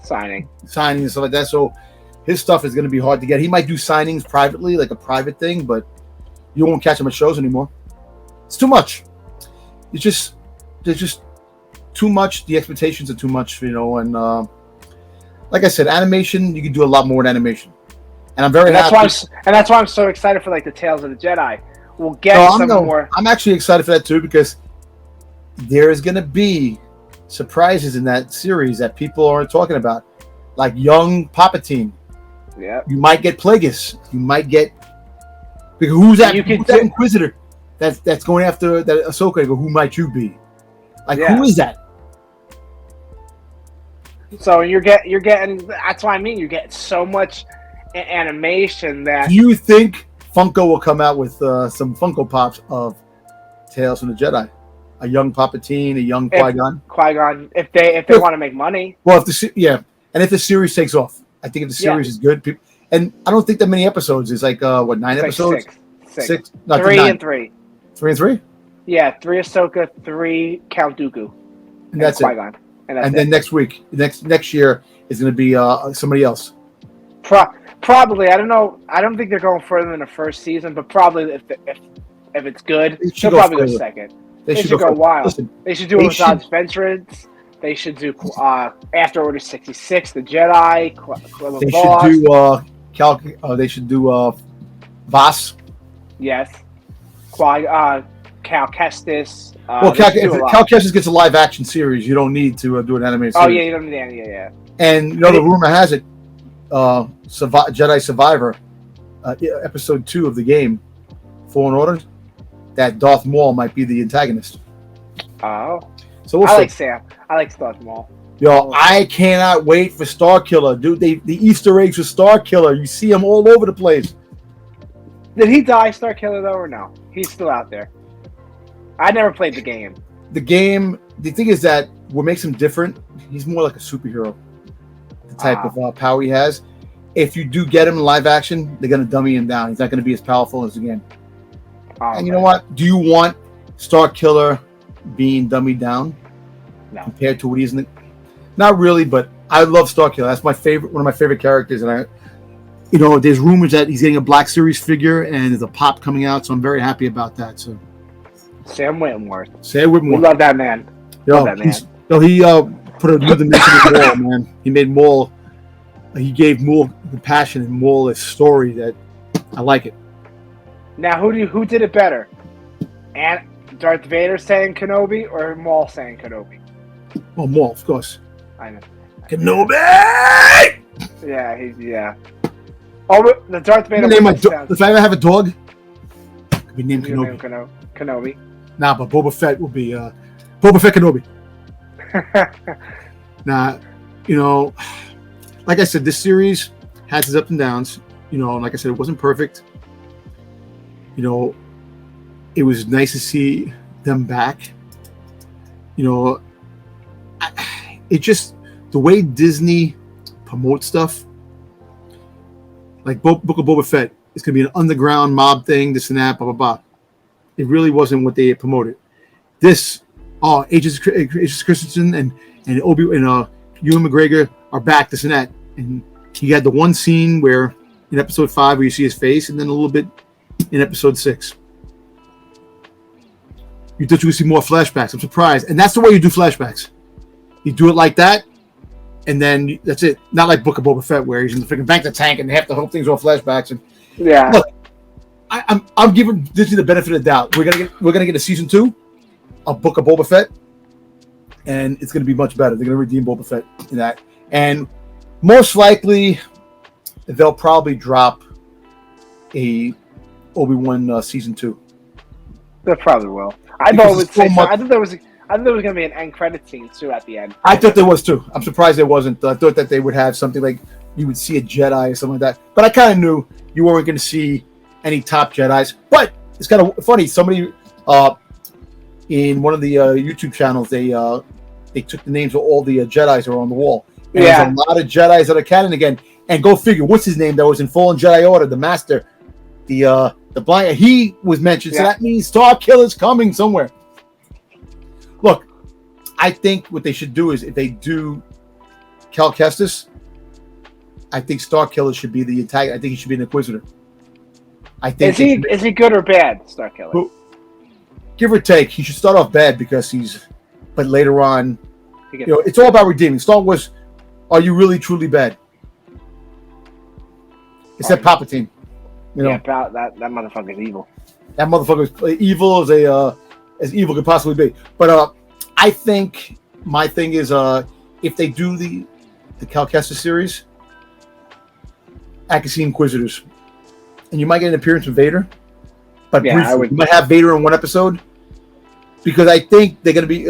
Signing and stuff like that. So his stuff is going to be hard to get. He might do signings privately, like a private thing, but you won't catch him at shows anymore. It's too much. There's just too much. The expectations are too much, and like I said, animation, you can do a lot more in animation. And I'm very happy. That's why I'm so excited for, like, the Tales of the Jedi. We'll get more. I'm actually excited for that too, because there is going to be surprises in that series that people aren't talking about, like young Palpatine. Yeah. You might get Plagueis. You might get, because who's that Inquisitor that's going after that Ahsoka? Who might you be? Like, who is that? So you're getting. That's what I mean. You get so much animation that. Do you think Funko will come out with some Funko Pops of Tales from the Jedi? A young Palpatine, a young Qui-Gon. Qui-Gon, if they want to make money. Well, and if the series takes off, I think if the series is good, and I don't think that many episodes. It's like 9 episodes? Like six. Not 3 9. and 3. 3 and 3? Yeah, 3 Ahsoka, 3 Count Dooku, and that's Qui-Gon. it. And then next year is going to be somebody else. Probably, I don't know. I don't think they're going further than the first season, but probably if it's good, they'll probably go second. They should go wild. Listen, they should do it with Odds Venturance. They should do After Order 66, the Jedi. They should do Voss. Yes. Cal Kestis. If Cal Kestis gets a live action series, you don't need to do an animated series. Oh yeah, you don't need any. Yeah. And the rumor has it, Jedi Survivor, episode 2 of the game, Fallen Order, that Darth Maul might be the antagonist. Oh. So we'll I see. like Sam. I like Darth Maul. Yo, I cannot wait for Starkiller, dude. The Easter eggs for Starkiller, you see him all over the place. Did he die, Starkiller, though, or no? He's still out there. I never played the game. The thing is that what makes him different, he's more like a superhero. The type of power he has. If you do get him in live action, they're going to dummy him down. He's not going to be as powerful as the game. And you know what? Do you want Starkiller being dummied down? No. Compared to what he's in the... Not really, but I love Starkiller. That's one of my favorite characters. And there's rumors that he's getting a Black Series figure and there's a pop coming out, so I'm very happy about that. So Sam Wittenworth. We love that man. He put a new dimension in Maul, man. He made Maul. He gave Maul the passion and Maul a story that I like it. Now, who did it better? And Darth Vader saying Kenobi or Maul saying Kenobi? Well, Maul, of course. I know. Kenobi! Yeah. Oh, the Darth Vader. If I ever have a dog, it could be named Kenobi. Kenobi. Nah, but Boba Fett will be Boba Fett Kenobi. Now, like I said, this series has its ups and downs. Like I said, it wasn't perfect. It was nice to see them back. It just, the way Disney promotes stuff, like Book of Boba Fett, it's going to be an underground mob thing, this and that, blah, blah, blah. It really wasn't what they promoted. This Agents Christensen and Ewan McGregor are back, this and that. And he had the one scene where in episode 5 where you see his face, and then a little bit in episode 6. You thought you would see more flashbacks. I'm surprised. And that's the way you do flashbacks. You do it like that, and then that's it. Not like Book of Boba Fett where he's in the freaking bank of the tank and half the whole thing's all flashbacks. And yeah, look, I'm giving Disney the benefit of the doubt. We're gonna get a season 2 of Book of Boba Fett, and it's gonna be much better. They're gonna redeem Boba Fett in that, and most likely they'll probably drop a Obi-Wan season 2. they probably will. I thought there was going to be an end credit scene too at the end. I thought there was too. I'm surprised there wasn't. I thought that they would have something like you would see a Jedi or something like that. But I kind of knew you weren't going to see any top Jedis. But it's kind of funny. Somebody in one of the YouTube channels, they took the names of all the Jedis that are on the wall. And there's a lot of Jedis that are canon again. And go figure, what's his name that was in Fallen Jedi Order, the Master, the blind. He was mentioned, so that means Starkiller's coming somewhere. Look, I think what they should do is if they do Cal Kestis, I think Starkiller should be the antagonist. I think he should be an Inquisitor. I think is he good or bad, Starkiller? Give or take, he should start off bad because but later on, it's all about redeeming. Star Wars, are you really truly bad? Except Palpatine. Yeah, that motherfucker's evil. That motherfucker is evil as evil could possibly be. But I think my thing is if they do the Cal Kestis series, I can see Inquisitors. And you might get an appearance from Vader. But briefly, you might have Vader in one episode. Because I think they're going to be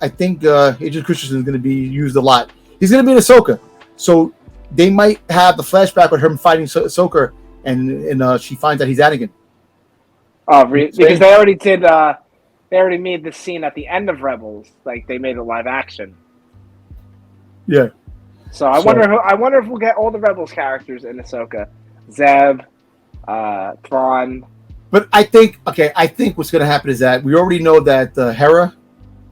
Agent Christensen is going to be used a lot. He's going to be in Ahsoka. So they might have the flashback with him fighting Ahsoka, and she finds that he's Anakin. Oh, really? Because they already did. They already made the scene at the end of Rebels, like they made it live action. Yeah. So I wonder if we'll get all the Rebels characters in Ahsoka, Zeb, Thrawn. But I think what's going to happen is that we already know that Hera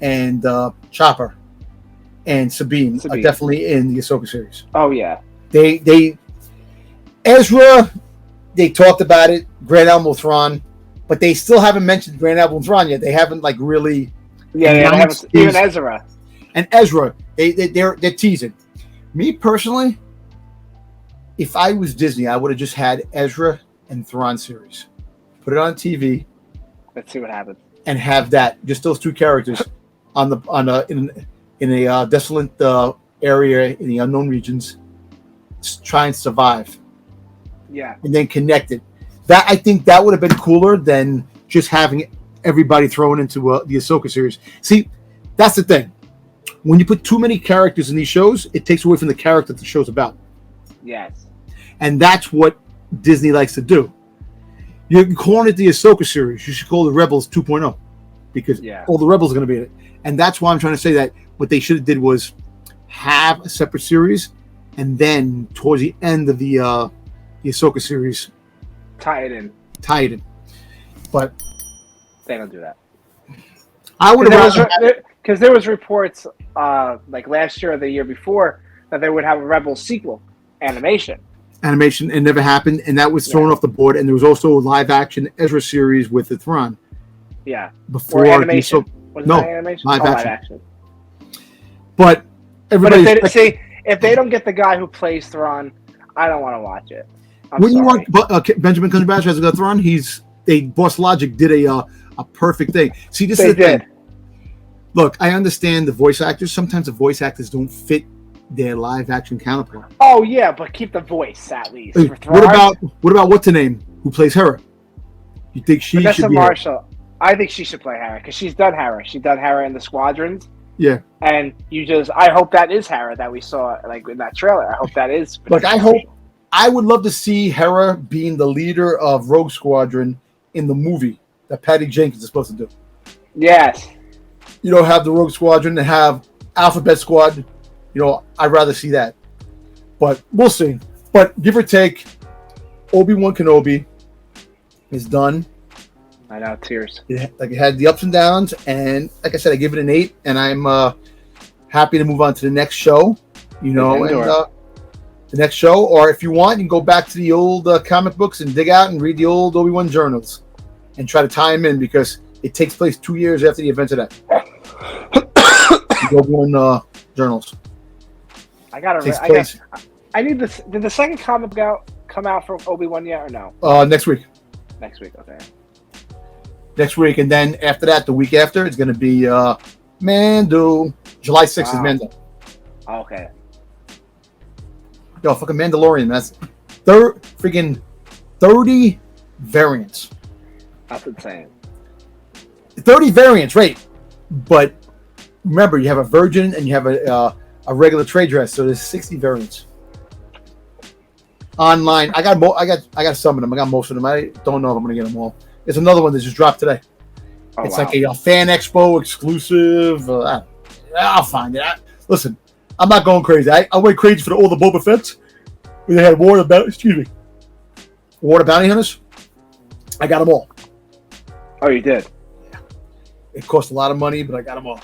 and Chopper and Sabine are definitely in the Ahsoka series. Oh yeah. Ezra, they talked about it, Grand Admiral Thrawn, but they still haven't mentioned Grand Admiral Thrawn yet. They haven't really. Yeah, they haven't, even Ezra. And Ezra, they're teasing. Me personally, if I was Disney, I would have just had Ezra and Thrawn series. Put it on TV. Let's see what happens. And have that, just those two characters in a desolate area in the unknown regions, try and survive. Yeah. And then connect it. That I think that would have been cooler than just having everybody thrown into the Ahsoka series. See, that's the thing. When you put too many characters in these shows, it takes away from the character that the show's about. Yes. And that's what Disney likes to do. You're calling it the Ahsoka series. You should call it Rebels 2.0 because all the Rebels are going to be in it. And that's why I'm trying to say that what they should have did was have a separate series and then towards the end of the Ahsoka series, tie it in. But they don't do that. I would have because there was reports like last year or the year before that they would have a Rebels sequel animation. It never happened, and that was thrown off the board. And there was also a live action Ezra series with the Thrawn. Yeah, before animation. Animation? Live action. But everybody, if they don't get the guy who plays Thrawn, I don't want to watch it. When you want Benjamin Cumberbatch as a Thrawn, Boss Logic did a perfect thing. See, this is the thing. Look, I understand the voice actors. Sometimes the voice actors don't fit their live action counterpart. Oh yeah, but keep the voice at least. What about what's her name who plays Hera? You think she should be Marshall? I think she should play Hera because she's done Hera. She's done Hera in the Squadrons. Yeah. And I hope that is Hera that we saw like in that trailer. I hope that is. Like I would love to see Hera being the leader of Rogue Squadron in the movie that Patty Jenkins is supposed to do. Yes. Have the Rogue Squadron and have Alphabet Squad. I'd rather see that. But we'll see. But give or take, Obi Wan Kenobi is done. I know, tears. It had the ups and downs, and like I said, I give it an 8, and I'm happy to move on to the next show. You know, and the next show, or if you want, you can go back to the old comic books and dig out and read the old Obi Wan journals, and try to tie them in because it takes place 2 years after the events of that. The Obi Wan journals. I need this. Did the second comic come out for Obi Wan yet or no? Next week. Next week, okay. Next week, and then after that, the week after, it's going to be Mando. July 6th is Mando. Okay. Yo, fucking Mandalorian. That's freaking 30 variants. That's insane. 30 variants, right? But remember, you have a virgin and you have a regular trade dress, so there's 60 variants. Online, I got some of them. I got most of them. I don't know if I'm gonna get them all. There's another one that just dropped today. It's like a fan expo exclusive. I'll find it. Listen, I'm not going crazy. I went crazy for all the Boba Fett's. When they had War of Bounty Hunters. I got them all. Oh, you did? Yeah. It cost a lot of money, but I got them all.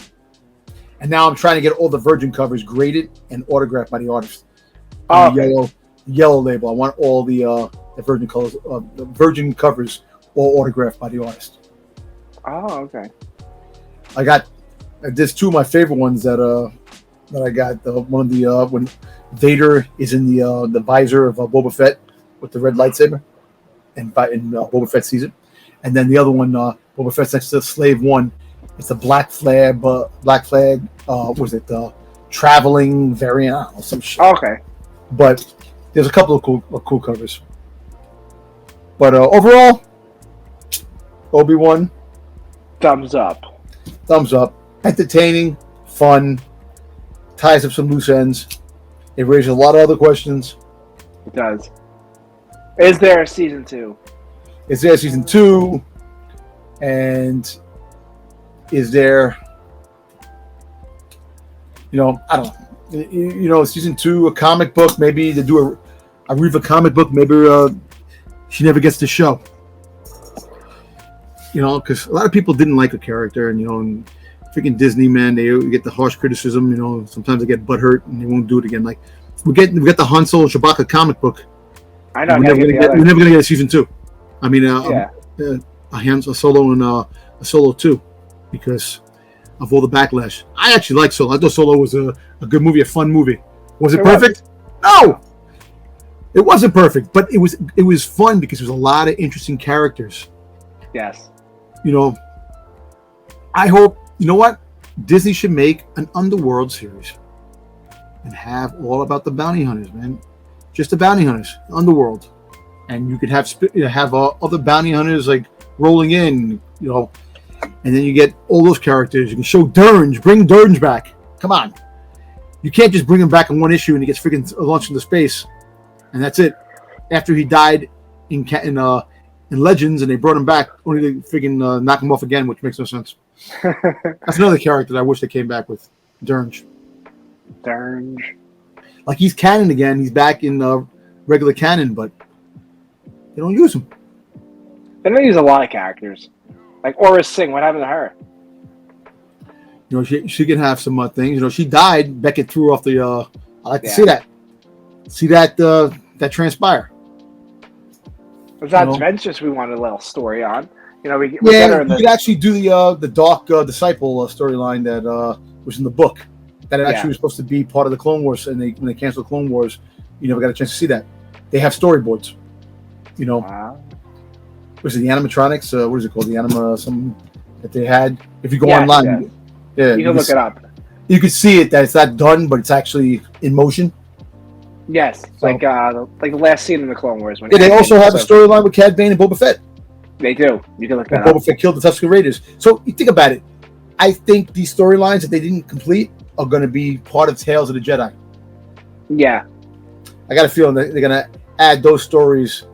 And now I'm trying to get all the Virgin covers graded and autographed by the artist. Oh, the yellow label. I want all the Virgin colors, the Virgin covers, all autographed by the artist. Oh, okay. There's two of my favorite ones that I got. One of the when Vader is in the visor of Boba Fett with the red lightsaber, and Boba Fett sees it, and then the other one, Boba Fett's next to Slave One. It's a black flag. What was it? Traveling variant. I don't know, some shit. Okay. But there's a couple of cool covers. But overall, Obi-Wan. Thumbs up. Entertaining, fun, ties up some loose ends. It raises a lot of other questions. It does. Is there a season 2? Is there a season 2? And is there, I don't know. Season 2, a comic book, maybe to do a Reva comic book, maybe she never gets the show. Because a lot of people didn't like the character, and freaking Disney, man, they get the harsh criticism. Sometimes they get butthurt and they won't do it again. Like we get the Han Solo Chewbacca comic book. I know. We're never gonna get a season 2. I mean, a Solo and a Solo 2 because of all the backlash. I actually like Solo. I thought Solo was a good movie, a fun movie. Was it perfect? No, it wasn't perfect, but it was fun because there was a lot of interesting characters. Yes. I hope, what? Disney should make an Underworld series and have all about the bounty hunters, man. Just the bounty hunters, Underworld. And you could have other bounty hunters like rolling in, and then you get all those characters. You can show Durge, bring Durge back. Come on. You can't just bring him back in one issue and he gets freaking launched into space. And that's it. After he died in Legends, and they brought him back only to freaking knock him off again, which makes no sense. That's another character that I wish they came back with, Durge. Like he's canon again. He's back in regular canon, but they don't use him. They don't use a lot of characters. Like Aura Singh, what happened to her? She can have some things. She died. Beckett threw off the. I like to see that. See that transpire. It's not Adventures we wanted a little story on. We could actually do the Dark Disciple storyline that was in the book. That actually was supposed to be part of the Clone Wars, and when they canceled Clone Wars, you never got a chance to see that. They have storyboards. Wow. Was it the animatronics? What is it called? The anima something that they had. If you go online, you can look it up. You can see it that it's not done, but it's actually in motion. Yes, so, like the last scene in the Clone Wars. When they also have a storyline with Cad Bane and Boba Fett. They do. You can look that up. Boba Fett killed the Tusken Raiders. So you think about it. I think these storylines that they didn't complete are going to be part of Tales of the Jedi. Yeah. I got a feeling that they're going to add those stories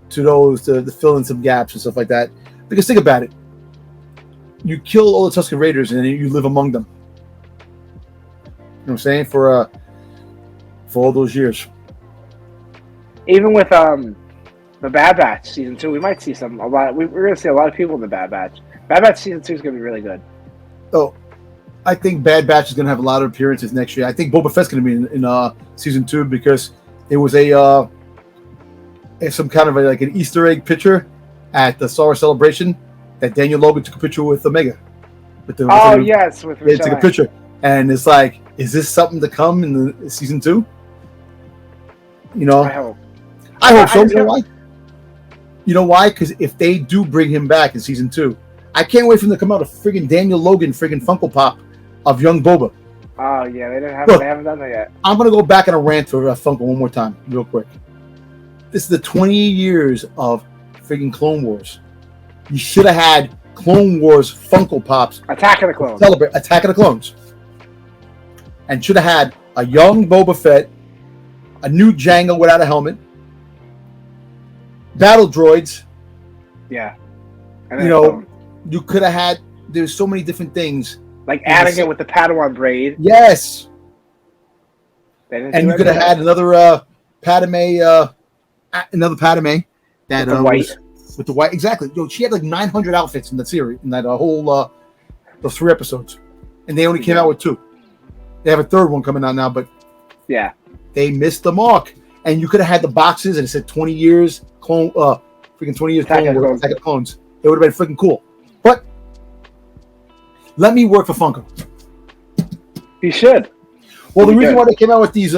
to those to fill in some gaps and stuff like that. Because think about it. You kill all the Tusken Raiders and then you live among them. You know what I'm saying? For all those years. Even with The Bad Batch season 2. We might see we're going to see a lot of people in the Bad Batch. Bad Batch season 2 is going to be really good. So, I think Bad Batch is going to have a lot of appearances next year. I think Boba Fett's going to be in season 2 because there was some kind of an Easter egg picture at the Star Wars Celebration that Daniel Logan took a picture with Omega. Yes, with they took a picture, and it's like, is this something to come in the season 2? You know, I hope so. You know why? You know why? Because if they do bring him back in season 2, I can't wait for them to come out a friggin' Daniel Logan friggin' Funko Pop of young Boba. Oh yeah, they haven't done that yet. I'm gonna go back on a rant for Funko one more time, real quick. This is the 20 years of friggin' Clone Wars. You should have had Clone Wars Funko Pops. Attack of the Clones. Celebrate Attack of the Clones. And should have had a young Boba Fett, a new Jango without a helmet, battle droids. Yeah. You could have had. There's so many different things. Like adding it with the Padawan braid. Yes. And you could have had another Padme, that with the white. Exactly. She had like 900 outfits in that series, in that whole those 3 episodes, and they only came out with 2. They have a 3rd one coming out now, but yeah, they missed the mark. And you could have had the boxes, and it said 20 years Clone, freaking 20 years Attack of the Clones. It would have been freaking cool. But let me work for Funko. You should. Well, the reason why they came out with these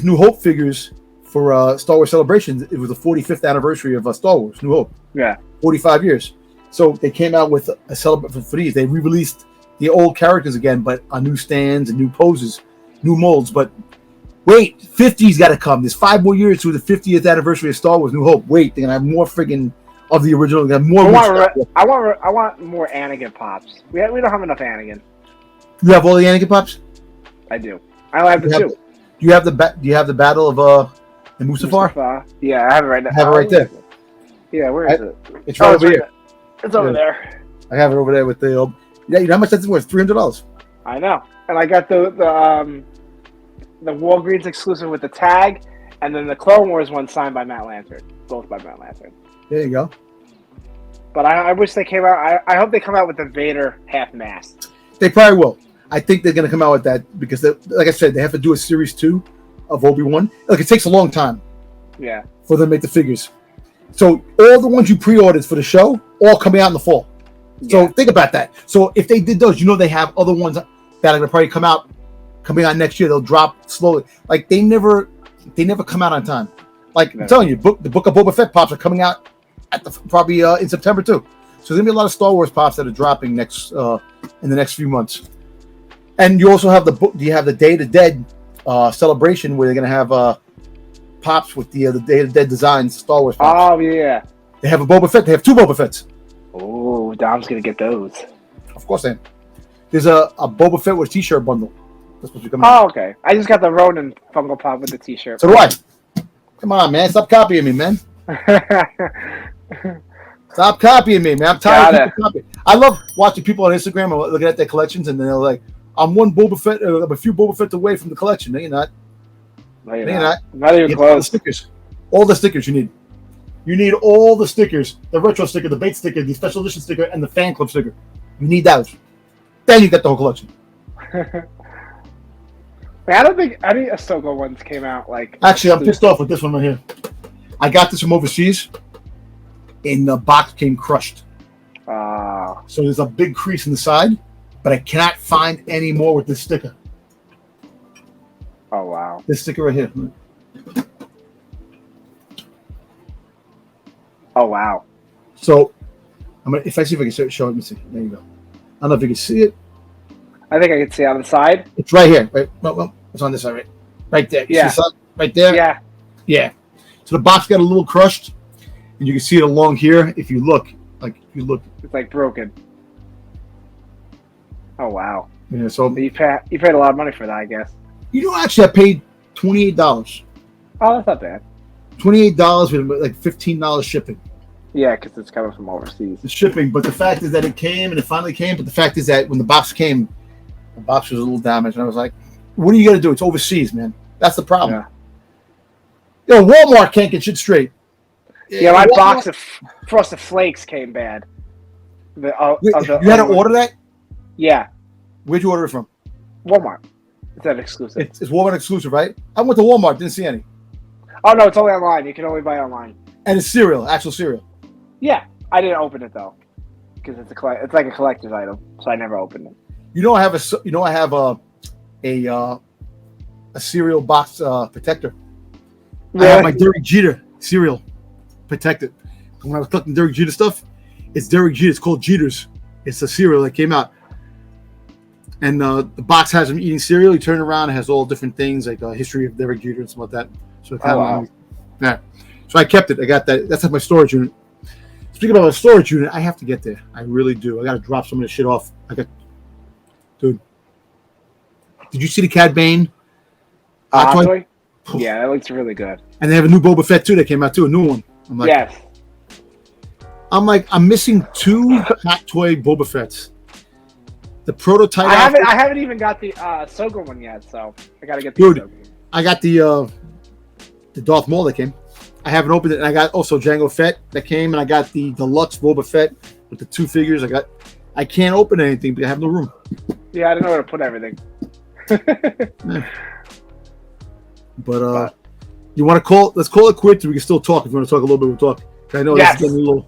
New Hope figures for Star Wars Celebrations, it was the 45th anniversary of Star Wars New Hope. Yeah, 45 years. So they came out with a celebration for these. They re-released the old characters again, but on new stands and new poses, new molds. But wait, 50's got to come. There's 5 more years to the 50th anniversary of Star Wars New Hope. Wait, they're gonna have more friggin' of the original. They have more. I want more Anakin pops. We don't have enough Anakin. You have all the Anakin pops? I do. I only have the 2. Do you have the battle of the Mustafar? Yeah, I have it right now. I have it right there. Yeah, where is it? It's right over here. It's over there. I have it over there with the. Yeah, you know how much that's worth? $300. I know, and I got the Walgreens exclusive with the tag, and then the Clone Wars one signed by Matt Lanter, both by Matt Lanter. There you go. But I wish they came out. I hope they come out with the Vader half mask. They probably will. I think they're going to come out with that because, like I said, they have to do a series 2 of Obi Wan. Look, it takes a long time. Yeah. For them to make the figures. So all the ones you pre-ordered for the show, all coming out in the fall. So think about that. So if they did those, they have other ones that are going to probably coming out next year. They'll drop slowly. Like they never come out on time. Like I'm telling you, the book of Boba Fett pops are coming out at probably in September too. So there's gonna be a lot of Star Wars pops that are dropping in the next few months. And you also have you have the Day of the Dead celebration where they're gonna have pops with the Day of the Dead designs, Star Wars pops. Oh yeah. They have a Boba Fett. They have 2 Boba Fetts. Oh, Dom's gonna get those. Of course, then. There's a Boba Fett with a T-shirt bundle. That's supposed to be coming out. Okay. I just got the Ronin Funko Pop with the T-shirt. So do I. Come on, man. Stop copying me, man. Stop copying me, man. I'm tired of people copying. I love watching people on Instagram and looking at their collections, and they're like, "I'm one Boba Fett, a few Boba Fett away from the collection." No, you're not. No, you're not. Not even close. All the stickers. All the stickers you need. You need all the stickers: the retro sticker, the bait sticker, the special edition sticker, and the fan club sticker. You need those. Then you get the whole collection. I don't think any Ahsoka ones came out like. Actually, I'm pissed off with this one right here. I got this from overseas, and the box came crushed. So there's a big crease in the side, but I cannot find any more with this sticker. Oh wow! This sticker right here. Oh wow! So, if I see if I can show it, let me see. There you go. I don't know if you can see it. I think I can see it on the side. It's right here. Right. Well, it's on this side, right there. Yeah. Right there. Yeah. Yeah. So the box got a little crushed, and you can see it along here. If you look, it's like broken. Oh wow! Yeah. So you paid a lot of money for that, I guess. Actually, I paid $28. Oh, that's not bad. $28 with like $15 shipping. Yeah, because it's coming from overseas. The shipping, but the fact is that it came, and it finally came. But the fact is that when the box came, the box was a little damaged, and I was like, "What are you gonna do? It's overseas, man. That's the problem." Yeah. Walmart can't get shit straight. Yeah, my box of Frosted Flakes came bad. You had to order that? Yeah. Where'd you order it from? Walmart. Is that exclusive? It's Walmart exclusive, right? I went to Walmart, didn't see any. Oh, no, it's only online. You can only buy online. And it's cereal, actual cereal. Yeah. I didn't open it, though. Because it's like a collector's item, so I never opened it. I have a cereal box protector. Really? I have my Derek Jeter cereal protected. When I was collecting Derek Jeter stuff, it's Derek Jeter. It's called Jeter's. It's a cereal that came out. And the box has him eating cereal. You turn it around, it has all different things, like a history of Derek Jeter and stuff like that. So yeah. So I kept it. I got that. That's like my storage unit. Speaking about a storage unit, I have to get there. I really do. I got to drop some of this shit off. Dude. Did you see the Cad Bane? Toy? Yeah, that looks really good. And they have a new Boba Fett too that came out too, a new one. Yes. I'm missing 2 hot toy Boba Fetts. The prototype. I haven't even got the Soga one yet, so I gotta get the Soga. I got the Darth Maul that came. I haven't opened it, and I got also Jango Fett that came, and I got the deluxe Boba Fett with the 2 figures. I can't open anything because I have no room. Yeah, I don't know where to put everything. Yeah. But you want to call? Let's call it quits. We can still talk if you want to talk a little bit. We'll talk. I know this is getting a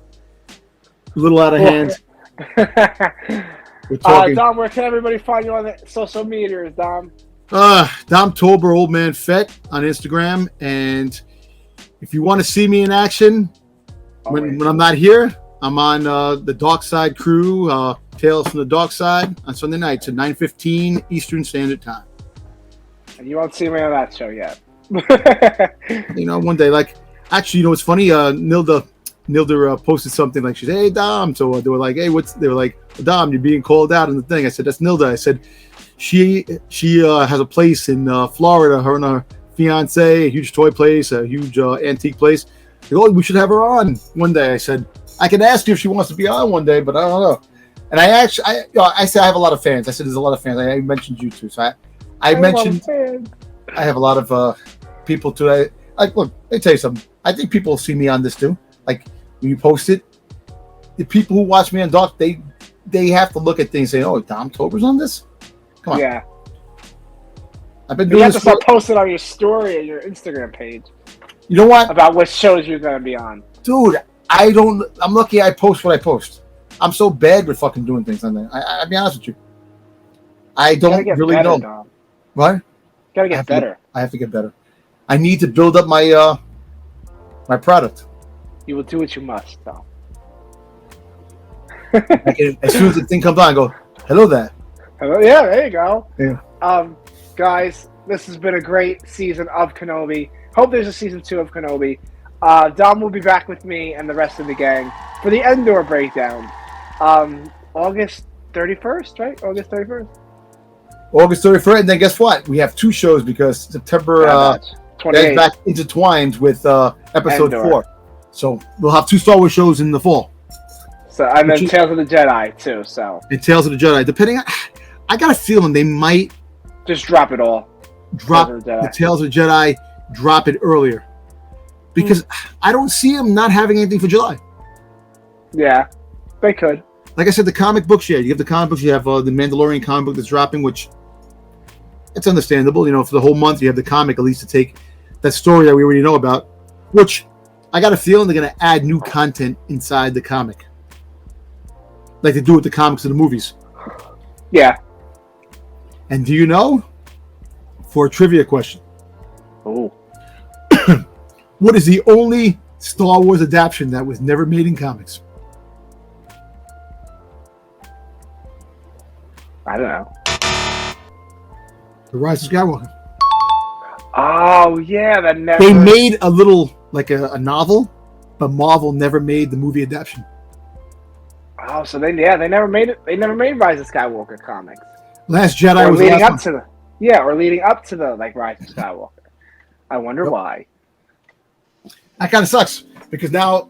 little out of hand. We're talking. Dom, where can everybody find you on the social medias, Dom? Domtober, Old Man Fett on Instagram, and if you want to see me in action when I'm not here, I'm on the Dark Side Crew, Tales from the Dark Side on Sunday nights at 9:15 Eastern Standard Time. And you won't see me on that show yet. One day, actually, what's funny? Nilda posted something like, she's, hey, Dom. So they were like, hey, they were like, Dom, you're being called out in the thing. I said, that's Nilda. I said, she has a place in Florida, her and her fiance, a huge toy place, a huge antique place. They go, we should have her on one day. I said, I can ask you if she wants to be on one day, but I don't know. And I said I have a lot of fans. I said there's a lot of fans. I mentioned you too. So I mentioned I have a lot of people too. Look, let me tell you something. I think people will see me on this too. Like when you post it, the people who watch me on Dark, they have to look at things and say, oh, Domtober's on this? Come on. Yeah. I've been doing you have to start posting on your story and your Instagram page. You know what? About what shows you're going to be on. Dude, I'm lucky I post what I post. I'm so bad with fucking doing things on there. I'll be honest with you. I don't really know. Dom. What? Gotta get better. I have to get better. I need to build up my my product. You will do what you must, though. As soon as the thing comes on, I go, hello there. Hello, yeah, there you go. Yeah. Guys, this has been a great season of Kenobi. Hope there's a season 2 of Kenobi. Dom will be back with me and the rest of the gang for the Endor breakdown. August 31st, right? August 31st? August 31st, and then guess what? We have 2 shows because September 28th back intertwined with episode Endor. 4. So we'll have 2 Star Wars shows in the fall. So and then Tales of the Jedi too. So and Tales of the Jedi. Depending on, I got a feeling they might just drop it all. Drop the Tales of the Jedi. Drop it earlier because I don't see them not having anything for July. Yeah, they could. Like I said, the comic books. Yeah, you have the comic books. You have the Mandalorian comic book that's dropping, which it's understandable. For the whole month you have the comic at least to take that story that we already know about. Which I got a feeling they're going to add new content inside the comic. Like they do with the comics and the movies. Yeah. And do you know? For a trivia question. Oh. What is the only Star Wars adaptation that was never made in comics? I don't know. The Rise of Skywalker. Oh, yeah. That never... They made a little, like a novel, but Marvel never made the movie adaptation. Oh, so they never made it. They never made Rise of Skywalker comics. Last Jedi was leading up to the or leading up to the Rise of Skywalker. I wonder why. That kind of sucks because now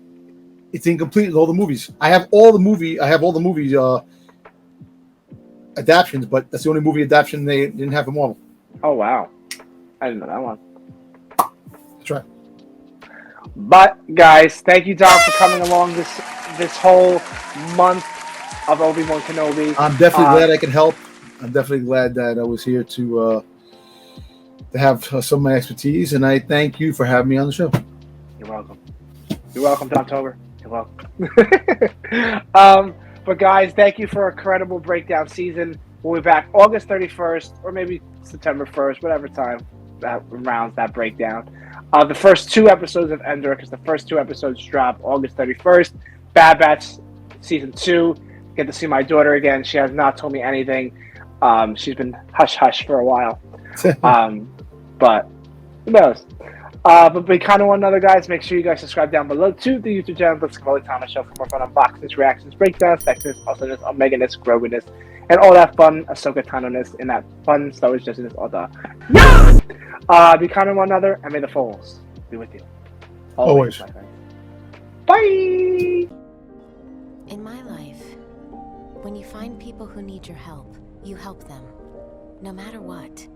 it's incomplete with all the movies. I have all the movie adaptions, but that's the only movie adaptation they didn't have for Marvel. Oh wow, I didn't know that one. That's right. But guys, thank you, Dom, for coming along this whole month of Obi Wan Kenobi. I'm definitely glad I could help. I'm definitely glad that I was here to have some of my expertise, and I thank you for having me on the show. You're welcome. You're welcome, Domtober. You're welcome. But guys, thank you for a credible breakdown season. We'll be back August 31st or maybe September 1st, whatever time that rounds that breakdown. The first 2 episodes of Endor, because the first 2 episodes drop August 31st. Bad Batch Season 2. Get to see my daughter again. She has not told me anything. She's been hush-hush for a while. But who knows? But we kind of want another, guys. Make sure you guys subscribe down below to the YouTube channel, The Skavoli Show, for more fun unboxings, reactions, breakdowns, sexiness, awesomeness, omega-ness, grogu-ness, and all that fun Ahsoka Tano-ness and that fun Star Wars Judginess, all the be kind of one another, and may the Force be with you. Always. My friends. Bye! In my life, when you find people who need your help, you help them, no matter what.